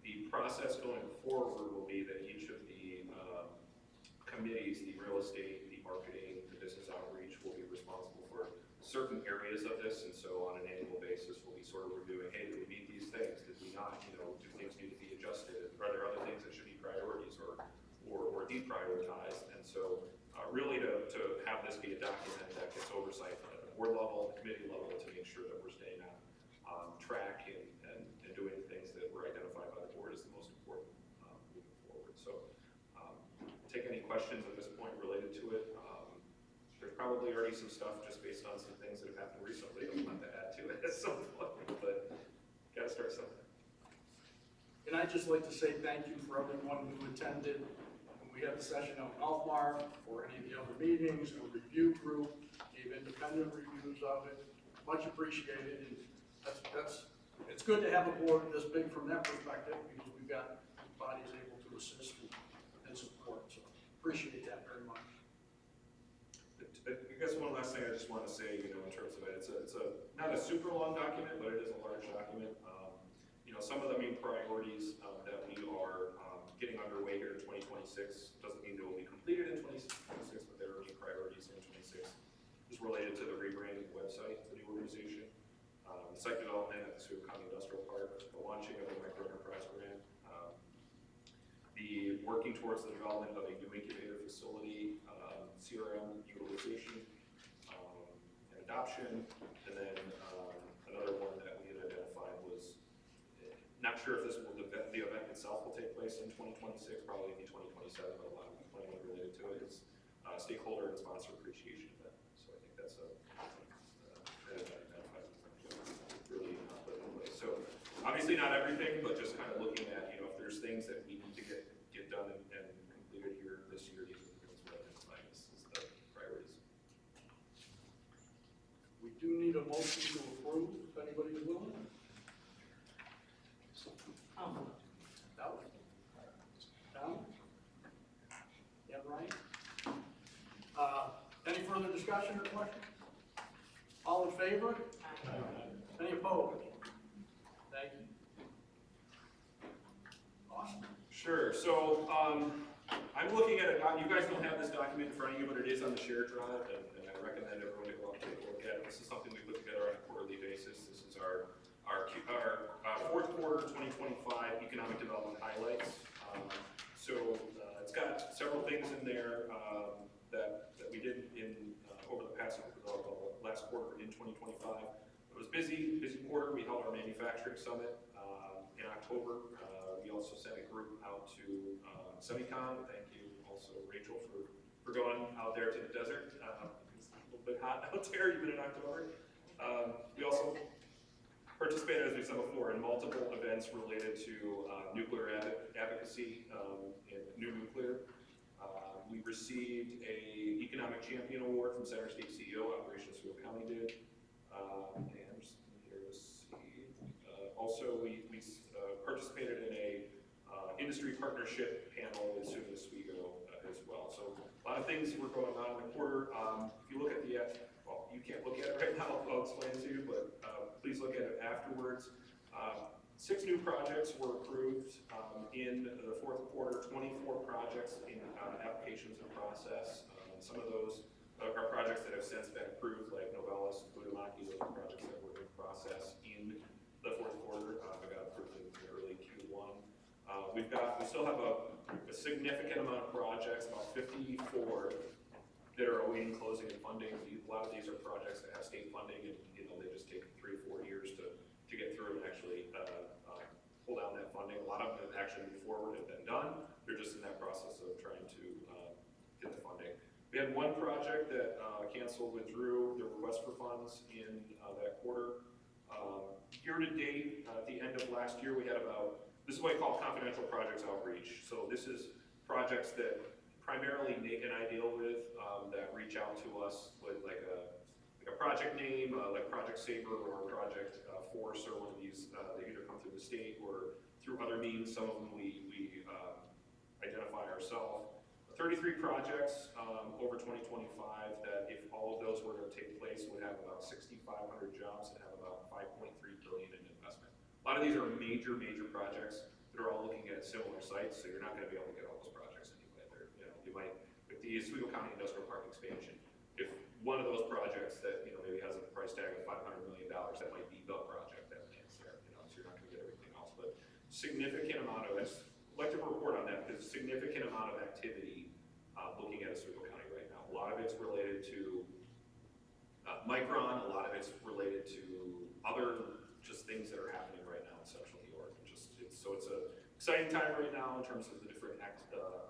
the process going forward will be that each of the committees, the real estate, the marketing, the business outreach, will be responsible for certain areas of this, and so on an annual basis, we'll be sort of reviewing, hey, did we meet these things? Did we not? Do things need to be adjusted? Are there other things that should be priorities or deprioritized? And so really to have this be a document that gets oversight from the board level, the committee level, to make sure that we're staying on track and doing things that were identified by the board as the most important moving forward. So take any questions at this point related to it. There's probably already some stuff just based on some things that have happened recently that we'll have to add to it at some point, but gotta start somewhere. And I'd just like to say thank you for everyone who attended. When we had the session out in Alkmaar, or any of the other meetings, the review group gave independent reviews of it. Much appreciated. And it's good to have a board this big from that perspective, because we've got bodies able to assist and support. So appreciate that very much. I guess one last thing I just want to say, in terms of it, it's not a super long document, but it is a large document. Some of the main priorities that we are getting underway here in 2026 doesn't mean they will be completed in 2026, but there are main priorities in 26. Is related to the rebranding website for the organization, the site development at the Oswego County Industrial Park, the launching of the micro enterprise grant, the working towards the development of a new incubator facility, CRM utilization, and adoption, and then another one that we had identified was, not sure if this will, the event itself will take place in 2026, probably in 2027, but a lot of the planning related to it is stakeholder and sponsor appreciation event. So I think that's really put in place. So obviously not everything, but just kind of looking at, if there's things that we need to get done and completed here this year, these are the things we're identifying as the priorities. We do need a motion to approve, if anybody is willing. Down? Yeah, right. Any further discussion or questions? All in favor? Any opposed? Thank you. Awesome. Sure. So I'm looking at it. You guys don't have this document in front of you, but it is on the shared drive, and I recommend everyone to go out and take a look at it. This is something we put together on a quarterly basis. This is our fourth quarter 2025 economic development highlights. It's got several things in there that we did over the past last quarter in 2025. It was busy quarter. We held our manufacturing summit in October. We also sent a group out to Semicon. Thank you also, Rachel, for going out there to the desert. It's a little bit hot out there even in October. We also participated, as we said before, in multiple events related to nuclear advocacy and new nuclear. We received an Economic Champion Award from Center State CEO, Operation Oswego County did. And just here to see. Also, we participated in a industry partnership panel with Susan Oswego as well. So a lot of things were going on in the quarter. If you look at well, you can't look at it right now, I'll explain it to you, but please look at it afterwards. 6 new projects were approved in the fourth quarter, 24 projects in applications in process. Some of those are projects that have since been approved, like Novelis, Budamaki. Those are projects that were in process in the fourth quarter. They got approved in early Q1. We still have a significant amount of projects, about 54, that are awaiting closing and funding. A lot of these are projects that have state funding, and they just take 3 or 4 years to get through and actually pull down that funding. A lot of them have actually moved forward and been done. They're just in that process of trying to get the funding. We had one project that withdrew the request for funds in that quarter. Year to date, at the end of last year, we had this is what I call confidential projects outreach. So this is projects that primarily Nate and I deal with that reach out to us with like a project name, like Project Saber or Project Force, or one of these. They either come through the state or through other means. Some of them we identify ourselves. 33 projects over 2025 that, if all of those were to take place, would have about 6,500 jobs and have about $5.3 billion in investment. A lot of these are major projects that are all looking at similar sites, so you're not going to be able to get all those projects anyway. You might, with the Oswego County Industrial Park expansion, if one of those projects that maybe has a price tag of $500 million, that might be the project that lands there. So you're not going to get everything else, but significant amount of it. I'd like to report on that because significant amount of activity looking at Oswego County right now. A lot of it's related to Micron, a lot of it's related to other just things that are happening right now in Central New York. So it's a exciting time right now in terms of the different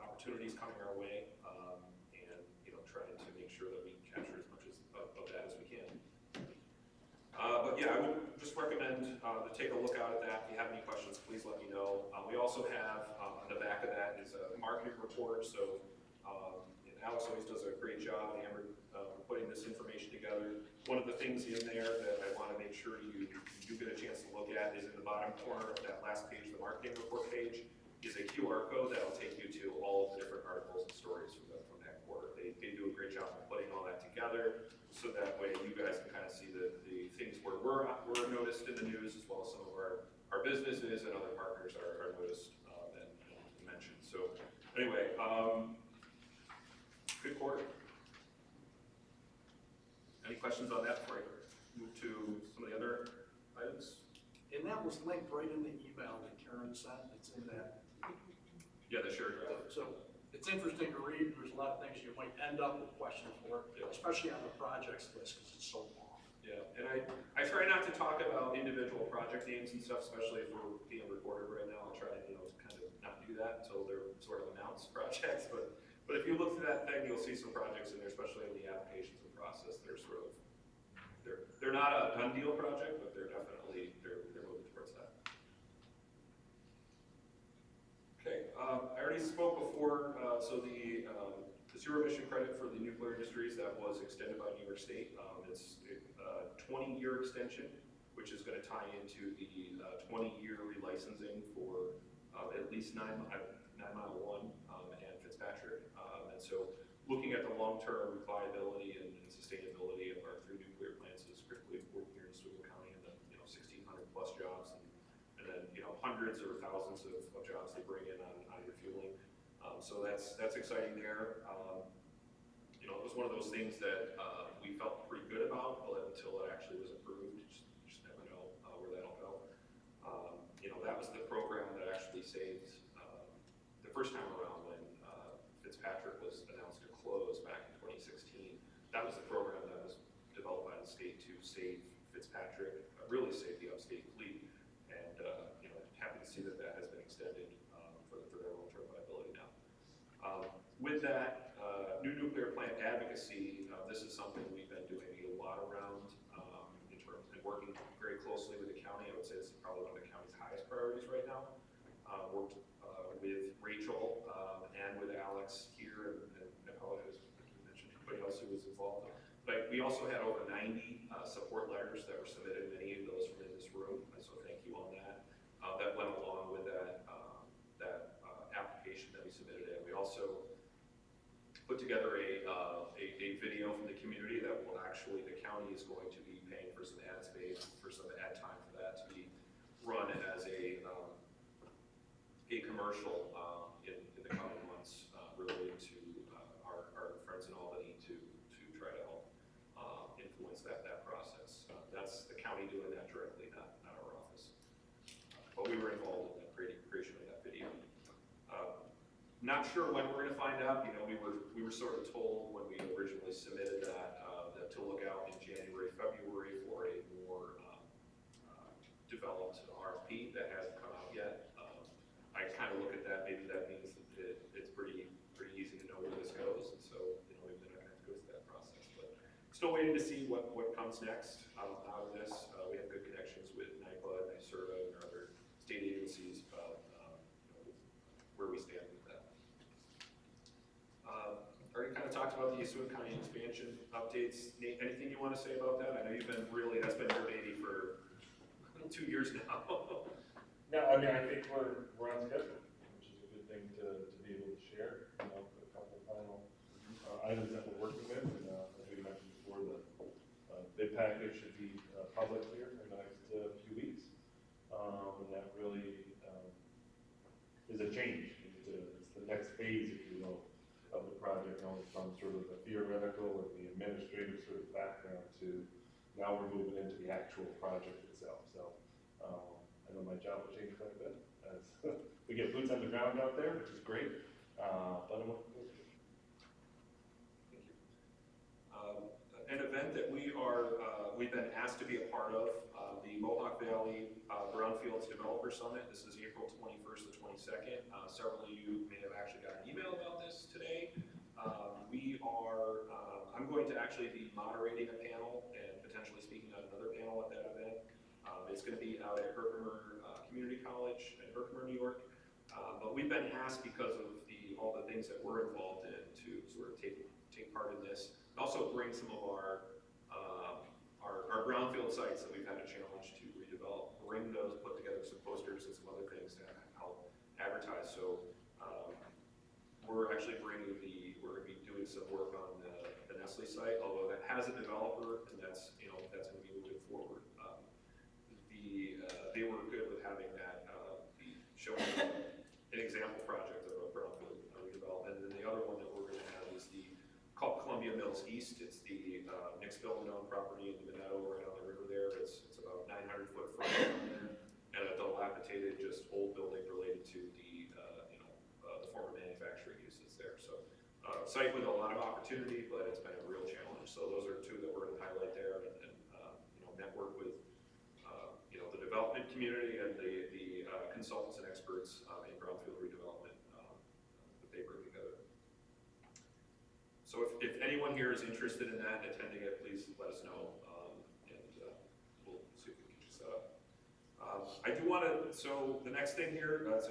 opportunities coming our way, and trying to make sure that we capture as much of that as we can. But yeah, I would just recommend to take a look out at that. If you have any questions, please let me know. We also have on the back of that is a marketing report. So and Alex always does a great job, Amber, putting this information together. One of the things in there that I want to make sure you do get a chance to look at is in the bottom corner of that last page, the marketing report page, is a QR code that will take you to all of the different articles and stories from that quarter. They do a great job of putting all that together, so that way you guys can kind of see the things where we're noticed in the news, as well as some of our businesses and other partners are noticed and mentioned. So anyway, good quarter. Any questions on that before I move to some of the other items? And that was linked right in the email that Karen sent. It's in that. Yeah, the shared drive. So it's interesting to read. There's a lot of things you might end up with questions for, especially on the projects list, because it's so long. Yeah, and I try not to talk about individual project names and stuff, especially if we're being recorded right now. I'll try to kind of not do that until they're sort of announced projects. But if you look through that thing, you'll see some projects in there, especially in the applications and process. They're sort of they're not a done deal project, but they're definitely they're moving towards that. Okay, I already spoke before. So the zero emission credit for the nuclear industries that was extended by New York State. It's a 20-year extension, which is going to tie into the 20-year relicensing for at least 9 Mile 1 and Fitzpatrick. And so looking at the long-term viability and sustainability of our 3 nuclear plants is critically important here in Oswego County, and the 1,600 plus jobs, and then hundreds or thousands of jobs they bring in on refueling. So that's exciting there. It was one of those things that we felt pretty good about, but until it actually was approved, you just never know where that'll go. That was the program that actually saved the first time around when Fitzpatrick was announced to close back in 2016. That was the program that was developed by the state to save Fitzpatrick, really save the upstate fleet, and happy to see that has been extended for their long-term viability now. With that, new nuclear plant advocacy, this is something we've been doing a lot around in terms of working very closely with the county. I would say this is probably one of the county's highest priorities right now. Worked with Rachel and with Alex here, and I apologize if I mentioned anybody else who was involved. But we also had over 90 support letters that were submitted, many of those from in this room, so thank you on that. That went along with that application that we submitted in. We also put together a video from the community that will actually, the county is going to be paying for some ad space, for some ad time for that to be run as a commercial in the coming months related to our friends in Albany to try to help influence that process. That's the county doing that directly, not our office. But we were involved in the creation of that video. Not sure when we're going to find out. We were sort of told when we originally submitted that to look out in January, February for a more developed RFP that hasn't come out yet. I kind of look at that. Maybe that means that it's pretty easy to know where this goes, and so maybe they're not going to have to go through that process. But still waiting to see what comes next out of this. We have good connections with NYPA, NYSERDA, and our other state agencies about where we stand with that. Already kind of talked about the Oswego County expansion updates. Nate, anything you want to say about that? I know that's been your baby for 2 years now. No, I mean, I think we're on schedule, which is a good thing to be able to share. A couple final items that we're working with, and as we mentioned before, the bid package should be public here in the next few weeks, and that really is a change. It's the next phase, if you will, of the project, going from sort of the theoretical and the administrative sort of background to now we're moving into the actual project itself. So I know my job will change quite a bit as we get boots on the ground out there, which is great. But I'm looking forward to it. Thank you. An event that we are we've been asked to be a part of the Mohawk Valley Brownfields Developer Summit. This is April 21st to 22nd. Several of you may have actually got an email about this today. I'm going to actually be moderating a panel and potentially speaking on another panel at that event. It's going to be out at Herkimer Community College in Herkimer, New York. But we've been asked because of all the things that we're involved in to sort of take part in this. Also bring some of our brownfield sites that we've had a challenge to redevelop. Bring those, put together some posters and some other things to help advertise. So we're going to be doing some work on the Nestle site, although that has a developer, and that's going to be moving forward. They were good with having that be showing an example project of a brownfield redevelopment. And then the other one that we're going to have is called Columbia Mills East. It's the Nixville owned property in the Minetto right on the river there. It's about 900-foot frontage on there, and a dilapidated, just old building related to the former manufacturing uses there. So site with a lot of opportunity, but it's been a real challenge. So those are two that we're going to highlight there, and network with the development community and the consultants and experts in brownfield redevelopment that they bring together. So if anyone here is interested in that, attending it, please let us know, and we'll see if we can get you set up. I do want to, so the next thing here, this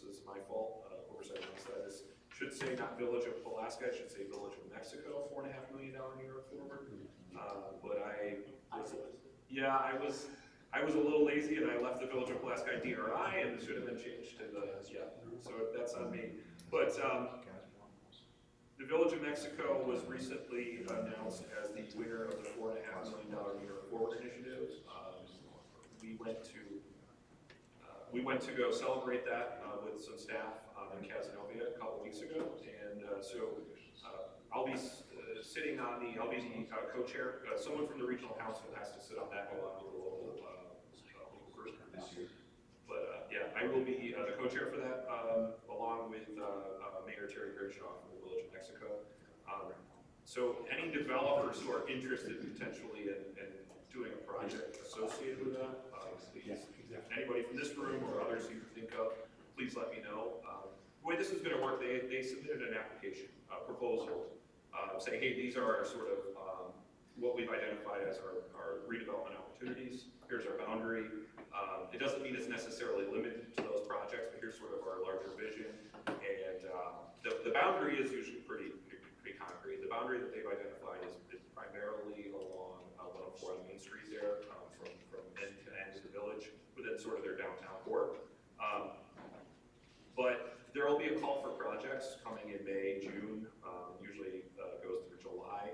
is my fault, oversight on this side. This should say not Village of Pulaski, it should say Village of Mexico, $4.5 million New York forward. But I was a little lazy and I left the Village of Pulaski DRI, and it should have been changed to so that's on me. But the Village of Mexico was recently announced as the winner of the $4.5 million New York Forward Initiative. We went to go celebrate that with some staff in Casanova a couple weeks ago, and I'll be sitting on I'll be the co-chair. Someone from the regional council has to sit on that along with the local person this year. But I will be the co-chair for that, along with Mayor Terry Grigshaw from the Village of Mexico. So any developers who are interested potentially in doing a project associated with that, please, if anybody from this room or others you think of, please let me know. The way this is going to work, they submitted an application, proposal, saying, hey, these are our sort of what we've identified as our redevelopment opportunities. Here's our boundary. It doesn't mean it's necessarily limited to those projects, but here's sort of our larger vision. And the boundary is usually pretty concrete. The boundary that they've identified is primarily along 104 on Main Street there, from end to end of the village, within sort of their downtown core. But there will be a call for projects coming in May, June, usually goes through July,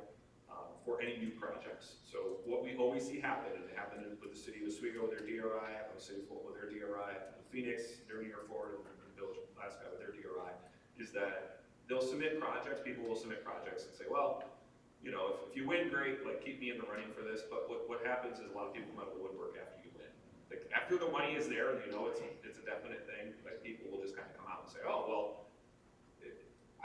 for any new projects. So what we always see happen, and it happened with the city of Oswego with their DRI, happened with the city of Fulton with their DRI, Phoenix, their New York Forward, and the Village of Pulaski with their DRI, is that they'll submit projects, people will submit projects and say, well, if you win, great, like keep me in the running for this, but what happens is a lot of people come out of the woodwork after you win. Like after the money is there, it's a definite thing, like people will just kind of come out and say, oh, well,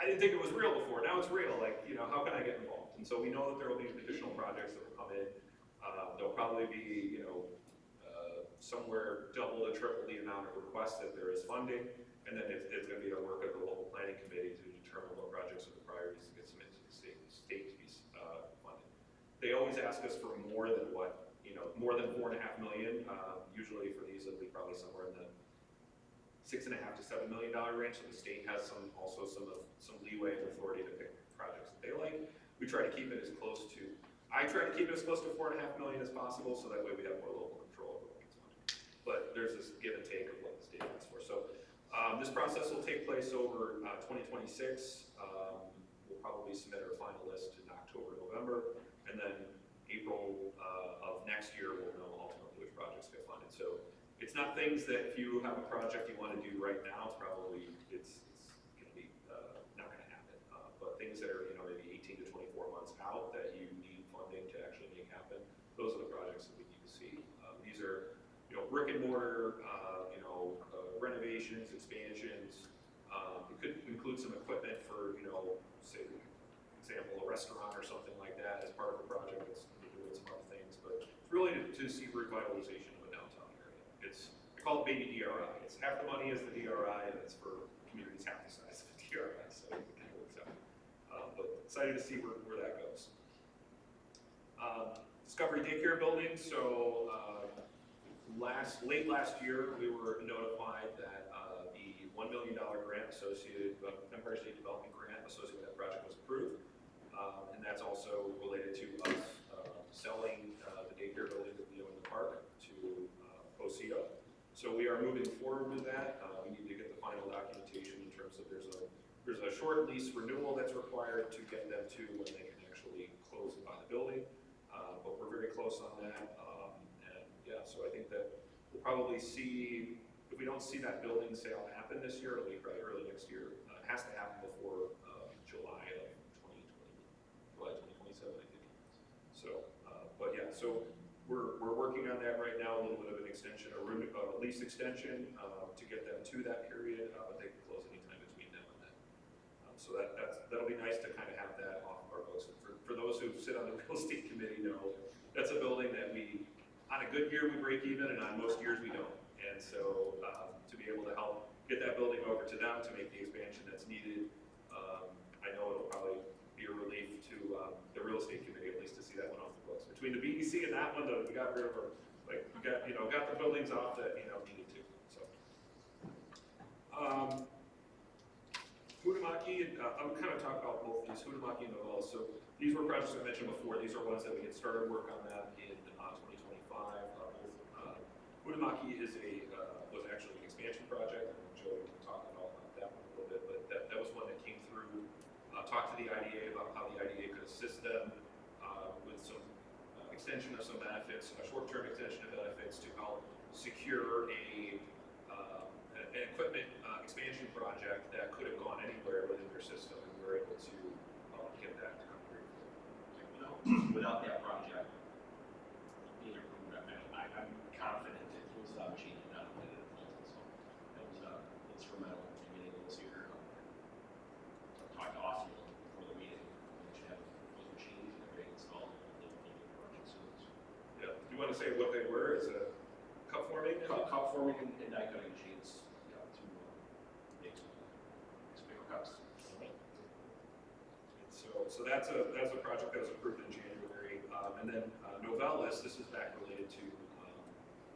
I didn't think it was real before, now it's real, like, how can I get involved? And so we know that there will be additional projects that will come in. There'll probably be, somewhere double to triple the amount of requests that there is funding, and then it's going to be a work of the local planning committee to determine what projects are the priorities to get submitted to the state to be funded. They always ask us for more than more than $4.5 million. Usually for these, it'll be probably somewhere in the $6.5 to $7 million range. So the state has some leeway and authority to pick projects that they like. We try to keep it as close to. I try to keep it as close to $4.5 million as possible, so that way we have more local control over what gets funded. But there's this give and take of what the state asks for. So this process will take place over 2026. We'll probably submit our final list in October, November, and then April of next year we'll know ultimately which projects get funded. So it's not things that if you have a project you want to do right now, it's going to be not going to happen. But things that are maybe 18 to 24 months out that you need funding to actually make happen, those are the projects that we need to see. These are brick and mortar, renovations, expansions. It could include some equipment for say, for example, a restaurant or something like that as part of a project that's doing some other things. to see revitalization of a downtown area. I call it baby DRI. It's half the money is the DRI, and it's for communities half the size of the DRI, so it kind of works out. But excited to see where that goes. Discovery Daycare Building, so late last year, we were notified that the $1 million grant associated, Empire State Development grant associated with that project was approved. And that's also related to us selling the daycare building that we own in the park to Oswego. So we are moving forward with that. We need to get the final documentation in terms of there's a short lease renewal that's required to get them to when they can actually close and buy the building. But we're very close on that. And yeah, so I think that we'll probably see, if we don't see that building sale happen this year, it'll be probably early next year. It has to happen before July of 2027, I think. So, but yeah, so we're working on that right now, a little bit of an extension, a lease extension to get them to that period, but they can close anytime between now and then. So that'll be nice to kind of have that off of our books. For those who sit on the real estate committee know, that's a building that on a good year we break even, and on most years we don't. And so to be able to help get that building over to them to make the expansion that's needed, I know it'll probably be a relief to the real estate committee, at least to see that one off the books. Between the BDC and that one, we got rid of our, got the buildings off that needed to. So, Hudamaki, I'm kind of talking about both these, Hudamaki and Novella. So these were projects I mentioned before. These are ones that we had started work on that in 2025. Hudamaki was actually an expansion project. And Joey can talk about that one a little bit, but that was one that came through. Talked to the IDA about how the IDA could assist them with some extension of some benefits, a short-term extension of benefits to help secure an equipment expansion project that could have gone anywhere within their system, and we were able to get that to come through. Without that project, either I'm confident it will stop cheating out of it. So that was instrumental in being able to talk to Oswego before the meeting. We should have those machines that are installed in the project soon. Yeah. Do you want to say what they were? Is it cup forming? Cup forming and die cutting machines to make some bigger cups. So that's a project that was approved in January. And then Novellus, this is back related to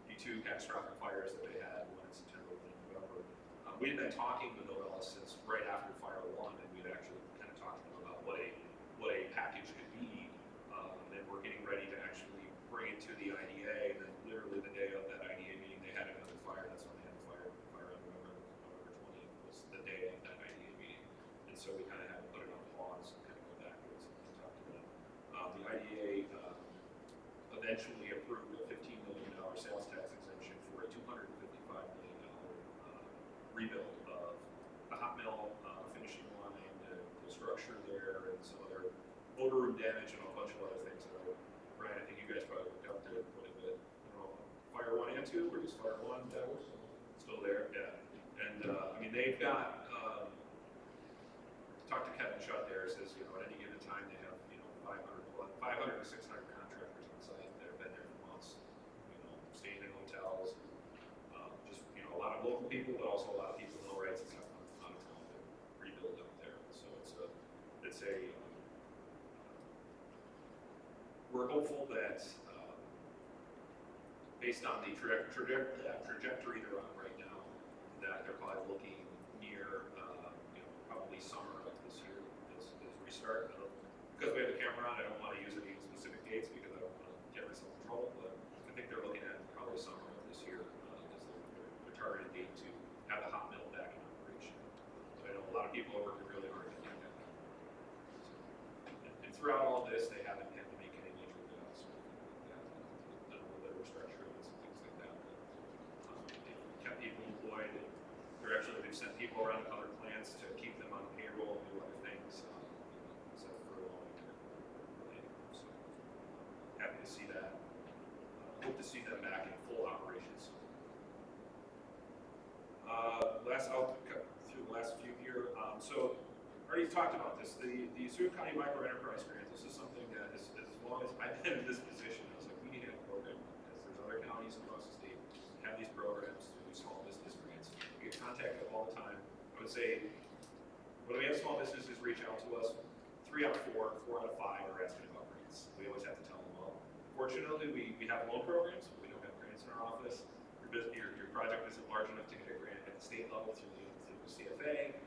the two catastrophic fires that they had, one in September, one in November. We had been talking with Novellus since right after Fire 1, and we had actually kind of talked to them about what a package could be. And we're getting ready to actually bring it to the IDA, and then literally the day of that IDA meeting, they had another fire. That's when they had the fire on November 20th was the day of that IDA meeting. And so we kind of had to put it on pause and kind of go backwards and talk to them. The IDA eventually approved a $15 million sales tax exemption for a $255 million rebuild of the hot mill, finishing line, the structure there, and some other motor room damage and a bunch of other things that are, Brian, I think you guys probably looked up there quite a bit. I don't know, Fire 1 and 2, or just Fire 1? That was still there, yeah. And I mean, they've got, talked to Kevin Shutt there, says, at any given time they have, 500 to 600 contractors on site that have been there for months, staying in hotels, just, a lot of local people, but also a lot of people in the rights and stuff out of town to rebuild up there. So we're hopeful that, based on the trajectory they're on right now, that they're probably looking near, probably summer of this year as restart. Because we have the camera on, I don't want to use any specific dates because I don't want to get myself in trouble, but I think they're looking at probably summer of this year as their targeted date to have the hot mill back in operation. But I know a lot of people are working really hard to get that done. And throughout all this, they haven't had to make any major layoffs or anything like that. Done a little bit of restructuring and some things like that. But they've kept people employed. And they've sent people around to other plants to keep them on payroll and do other things. Except for a long term. So happy to see that. Hope to see them back in full operations. I'll cut through the last few here. So already talked about this. The Oswego County Micro Enterprise Grant. This is something that as long as I've been in this position, I was like, we need to have a program like this. counties across the state have these programs to do small business grants. We get contacted all the time. I would say, when we have small businesses reach out to us, 3 out of 4, 4 out of 5 are asking about grants. We always have to tell them, well, fortunately, we have loan programs, but we don't have grants in our office. Your project isn't large enough to get a grant at the state level through the CFA.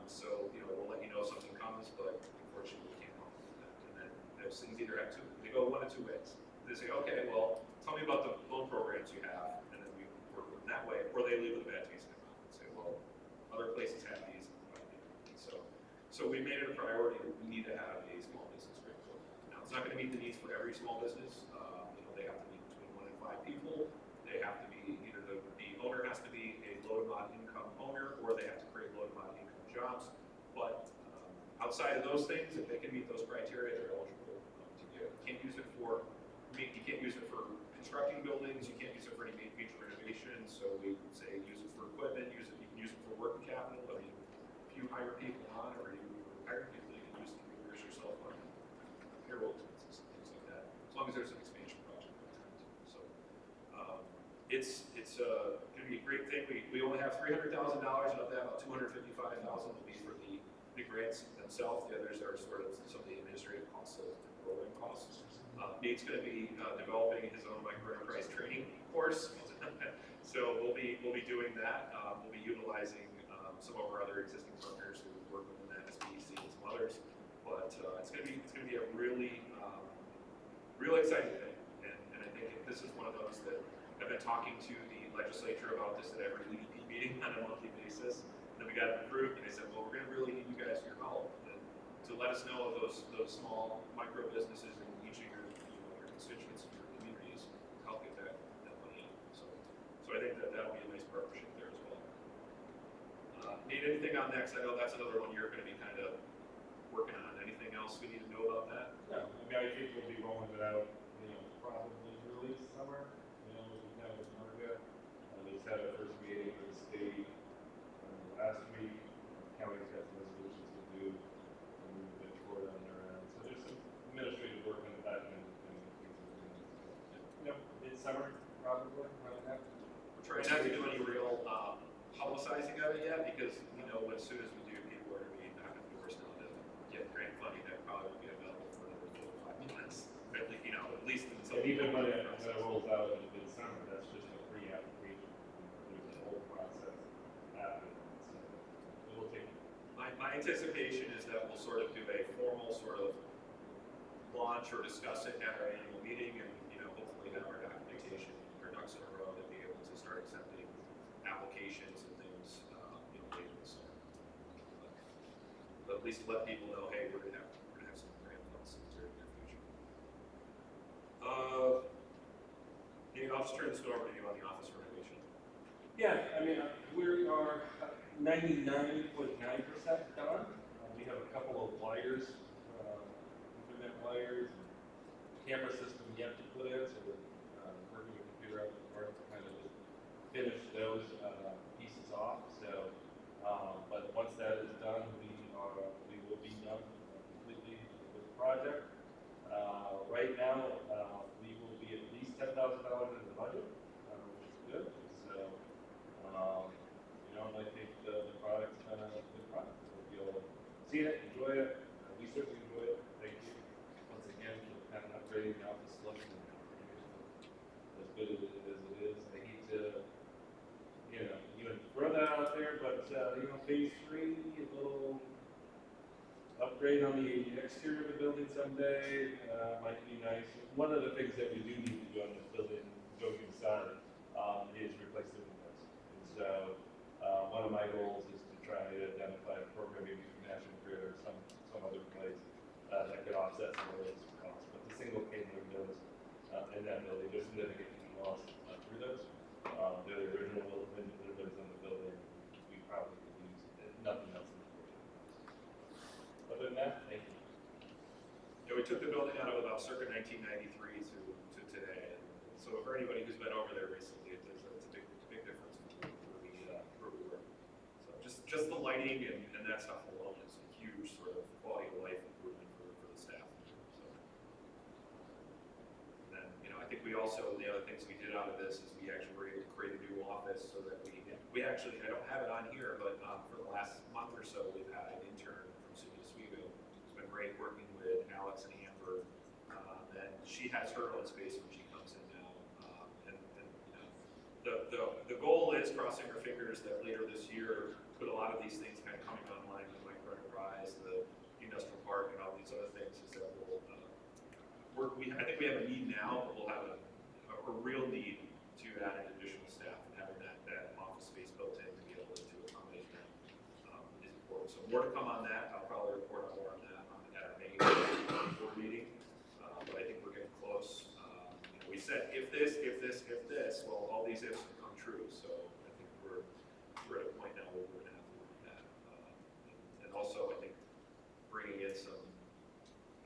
So, we'll let you know if something comes, but unfortunately, we can't help with that. And then those things either have they go one of two ways. They say, okay, well, tell me about the loan programs you have, and then we work with them that way, or they leave with a bad taste in their mouth and say, well, other places have these. So we made it a priority that we need to have a small business grant program. Now, it's not going to meet the needs for every small business. They have to be between 1 and 5 people. They have to be either the owner has to be a low to moderate income owner, or they have to create low to moderate income jobs. But outside of those things, if they can meet those criteria, they're eligible to get it. You can't use it for constructing buildings. You can't use it for any major renovations. So we say use it for equipment. You can use it for working capital. I mean, if you hire people on, or you hire people, you can use it to reimburse yourself on payroll expenses, things like that. As long as there's an expansion project at the time too. So it's going to be a great thing. We only have $300,000, and of that, about $255,000 will be for the grants themselves. The others are sort of some of the administrative costs of the program costs. Nate's going to be developing his own microenterprise training course, so we'll be doing that. We'll be utilizing some of our other existing partners who work within that, SBEC and some others. But it's going to be a really exciting thing, and I think this is one of those that I've been talking to the legislature about this at every EDP meeting on a monthly basis. And then we got it approved, and they said, well, we're going to really need you guys for your help to let us know of those small micro businesses in each of your constituents and your communities to help get that money in. So I think that'll be a nice partnership there as well. Need anything on next? I know that's another one you're going to be kind of working on. Anything else we need to know about that? No, I think we'll be rolling it out, probably early summer, with the town of Oswego. They just had a first meeting with the state last week. County's got some resolutions to do, and we've been forward on their end. So there's some administrative work on the back end and things that we're doing. Midsummer, probably, around that. We're trying not to do any real publicizing of it yet, because as soon as we do, people are going to be knocking the doors now to get grant funding that probably won't be available for another 4 or 5 months. At least until. And even when it rolls out in midsummer, that's just a pre-application. There's a whole process after that. So it will take. My anticipation is that we'll sort of do a formal sort of launch or discuss it at our annual meeting, and hopefully have our documentation, our ducks in a row, to be able to start accepting applications and things later this summer. But at least let people know, hey, we're gonna have some grant funds in the very near future. I'll just turn this over to you on the office renovation. Yeah, we are 99.9% done. We have a couple of wires, internet wires, and camera system yet to put in, so we're working with computer out the to kind of just finish those pieces off. So, but once that is done, we will be done completely with the project. Right now, we will be at least $10,000 in the budget, which is good. So, I think the product's been a good product. Hope you'll see it, enjoy it. We certainly enjoy it. Thank you once again for kind of upgrading the office look and as good as it is. I hate to, even throw that out there, but phase 3, a little upgrade on the exterior of the building someday might be nice. One of the things that we do need to do on this building, joking aside, is replace the windows. And so one of my goals is to try to identify a program, maybe from National Grid or some other place that could offset some of those costs. But the single pane windows in that building, there's significant heat loss through those. They're the original windows in the building. We probably could use nothing else in the building. Other than that, thank you. We took the building out of about circa 1993 to today. So for anybody who's been over there recently, it's a big difference between where we were. So just the lighting and that stuff alone is a huge sort of quality of life improvement for the staff. So, and then, I think we also, the other things we did out of this is we actually were able to create a new office so that we actually, I don't have it on here, but for the last month or so, we've had an intern from City of Oswego. It's been great working with Alex and Amber, and she has her own space when she comes in now. And you know, the goal is, crossing our fingers, that later this year, with a lot of these things kind of coming online, the micro enterprise, the industrial park, and all these other things, is that we'll, I think we have a need now, but we'll have a real need to add an additional staff, and having that office space built in to be able to accommodate that is important. So more to come on that. I'll probably report on more on that at our May board meeting, but I think we're getting close. You know, we said if this, well, all these ifs have come true, so I think we're at a point now where we're going to have to look at that. And also, I think bringing in some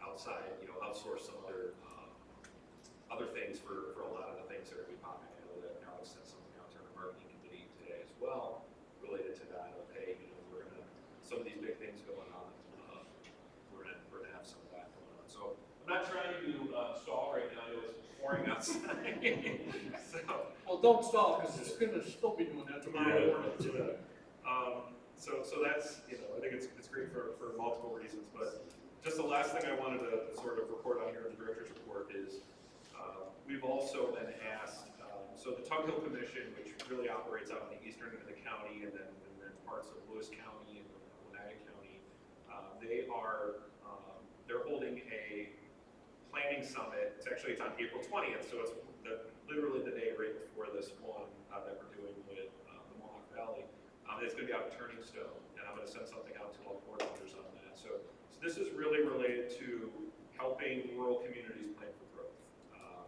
outside, you know, outsource some other things for a lot of the things that are going to be popping. I know that Alex sent something out to our marketing committee today as well, related to that. Of, hey, you know, we're gonna, some of these big things going on. We're gonna have some of that going on. So I'm not trying to stall right now. It's pouring outside. Well, don't stall, because it's gonna still be doing that tomorrow morning. So that's, you know, I think it's great for multiple reasons. But just the last thing I wanted to sort of report on here in the director's report is we've also been asked, so the Tug Hill Commission, which really operates out in the eastern end of the county and then parts of Lewis County and Oneida County, they're holding a planning summit. It's on April 20th, so it's literally the day right before this one that we're doing with the Mohawk Valley. It's going to be out of Turning Stone, and I'm going to send something out to all board members on that. So this is really related to helping rural communities plan for growth.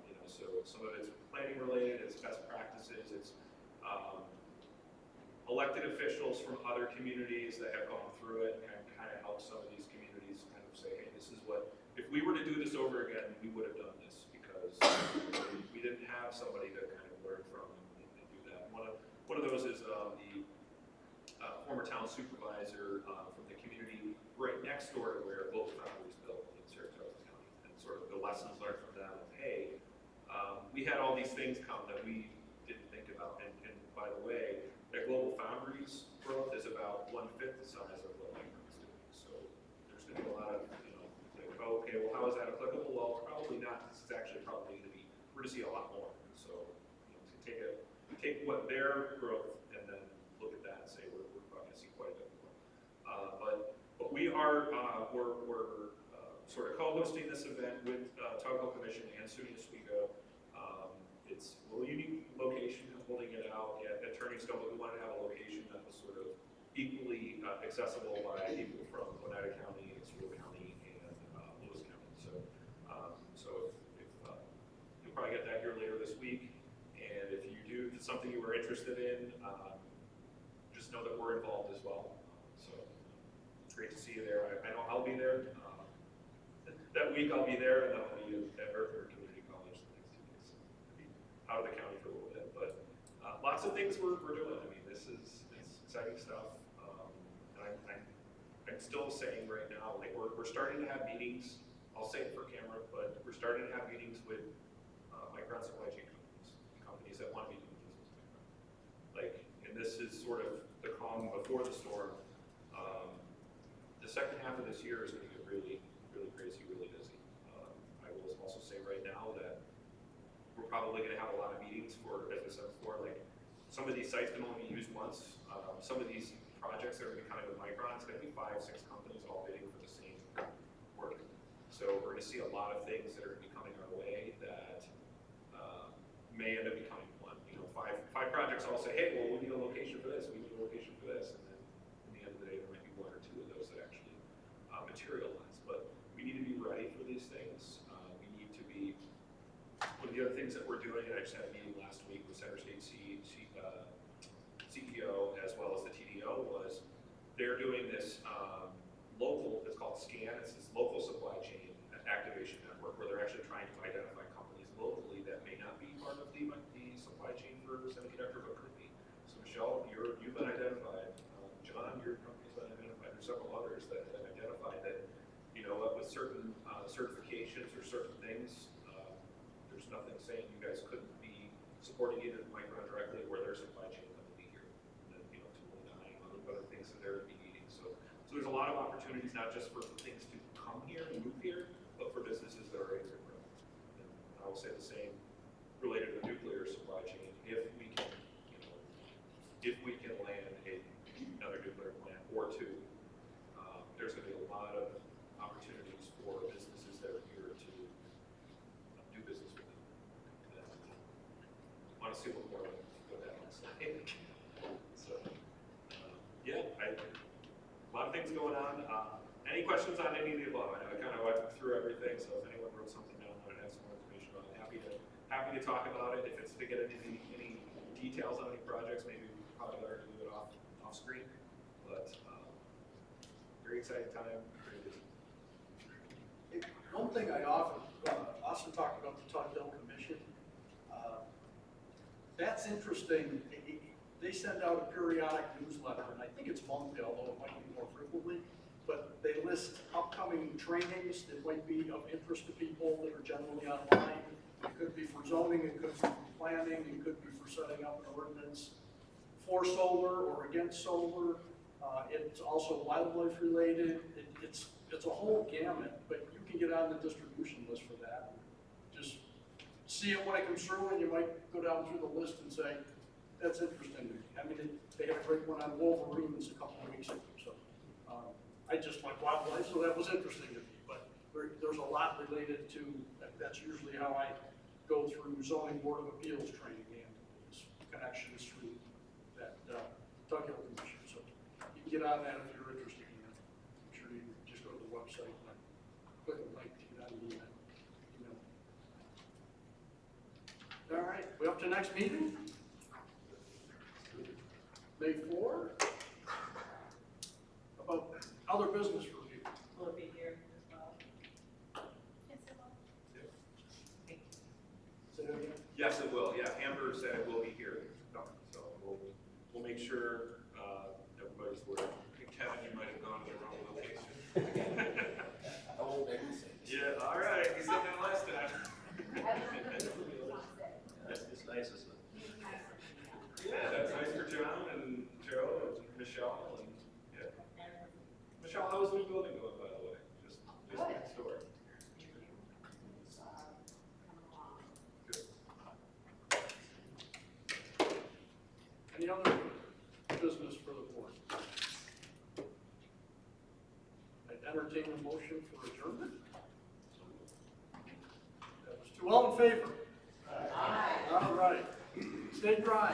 You know, so some of it's planning related, it's best practices, it's elected officials from other communities that have gone through it and kind of help some of these communities kind of say, hey, this is what, if we were to do this over again, we would have done this, because we didn't have somebody to kind of learn from and do that. One of those is the former town supervisor from the community right next door to where Global Foundry was built in Saratoga County, and sort of the lessons learned from them of, hey, we had all these things come that we didn't think about, and by the way, that Global Foundry's growth is about 1/5 the size of what Micron's doing. So there's going to be a lot of, you know, like, oh, okay, well, how is that applicable? Well, probably not. This is actually probably going to be, we're going to see a lot more. So, you know, to take what their growth and then look at that and say we're probably going to see quite a bit more. But we are we're sort of co-hosting this event with Tug Hill Commission and SUNY Oswego. It's a little unique location, holding it out at Turning Stone, but we wanted to have a location that was sort of equally accessible by people from Oneida County, Oswego County, and Lewis County. So if you'll probably get that here later this week, and if it's something you were interested in, just know that we're involved as well. So it's great to see you there. I know I'll be there. That week I'll be there, and I'll be at Earthwork Community College the next 2 days. So I'll be out of the county for a little bit, but lots of things we're doing. I mean, it's exciting stuff. And I'm still saying right now, like we're starting to have meetings. I'll say it for camera, but we're starting to have meetings with Micron supply chain companies that want to be doing business with Micron. Like, and this is sort of the calm before the storm. The second half of this year is going to get really, really crazy, really busy. I will also say right now that we're probably going to have a lot of meetings for, as I said before, like some of these sites can only be used once. Some of these projects that are going to be coming with Micron, it's going to be 5, 6 companies all bidding for the same work. So we're going to see a lot of things that are going to be coming our way that may end up becoming one. You know, five projects all say, hey, well, we need a location for this, we need a location for this, and then in the end of the day, there might be 1 or 2 of those that actually materialize. But we need to be ready for these things. We need to be, one of the other things that we're doing, and I just had a meeting last week with Center State CEO as well as the TDO, was they're doing this local, it's called SCAN, it's this local supply chain activation network where they're actually trying to identify companies locally that may not be part of the supply chain for semiconductor, but could be. So Michelle, you've been identified. John, your company's been identified. There's several others that have identified that, you know, with certain certifications or certain things, there's there's nothing saying you guys couldn't be supporting either Micron directly or their supply chain company here. And then, tooling behind other things that they're be needing. So there's a lot of opportunities, not just for things to come here and move here, but for businesses that are ready to grow. And I will say the same related to the nuclear supply chain. If we can, land another nuclear plant or two, there's going to be a lot of opportunities for businesses that are here to do business with them. And I want to see a little more of what that looks like. So, a lot of things going on. Any questions on any of the above? I know I kind of went through everything, so if anyone wrote something down and has some more information about it, happy to talk about it. If it's to get any details on any projects, maybe we probably better do it off screen. But very exciting time. Very busy. One thing I often talk about the Tug-Hill Commission. That's interesting. They send out a periodic newsletter, and I think it's monthly, although it might be more frequently. But they list upcoming trainings that might be of interest to people that are generally online. It could be for zoning, it could be for planning, it could be for setting up an ordinance for solar or against solar. It's also wildlife related. It's a whole gamut, but you can get on the distribution list for that. Just see it when it comes through, and you might go down through the list and say, that's interesting to me. I mean, they had a great one on wolverines a couple of weeks ago, so. I just like wildlife, so that was interesting to me, but there's a lot related to, that's usually how I go through zoning board of appeals training and connections through that Tug-Hill Commission. So you can get on that if you're interested in it. I'm sure you can just go to the website and click a link to get on the email. All right, we up to next meeting? May 4. About other business review. Will it be here as well? Say that again? Yes, it will. Yeah, Amber said it will be here. So we'll make sure everybody's aware. Kevin, you might have gone to the wrong location. I won't make the same. Yeah, all right. You said that last time. It's nice, isn't it? Yeah, that's nice for John and Joe and Michelle and Michelle, how's the new building going, by the way? Just next door. Good. Any other business for the board? I'd entertain a motion for adjournment. That was 2. All in favor? Aye. All right. Stay dry.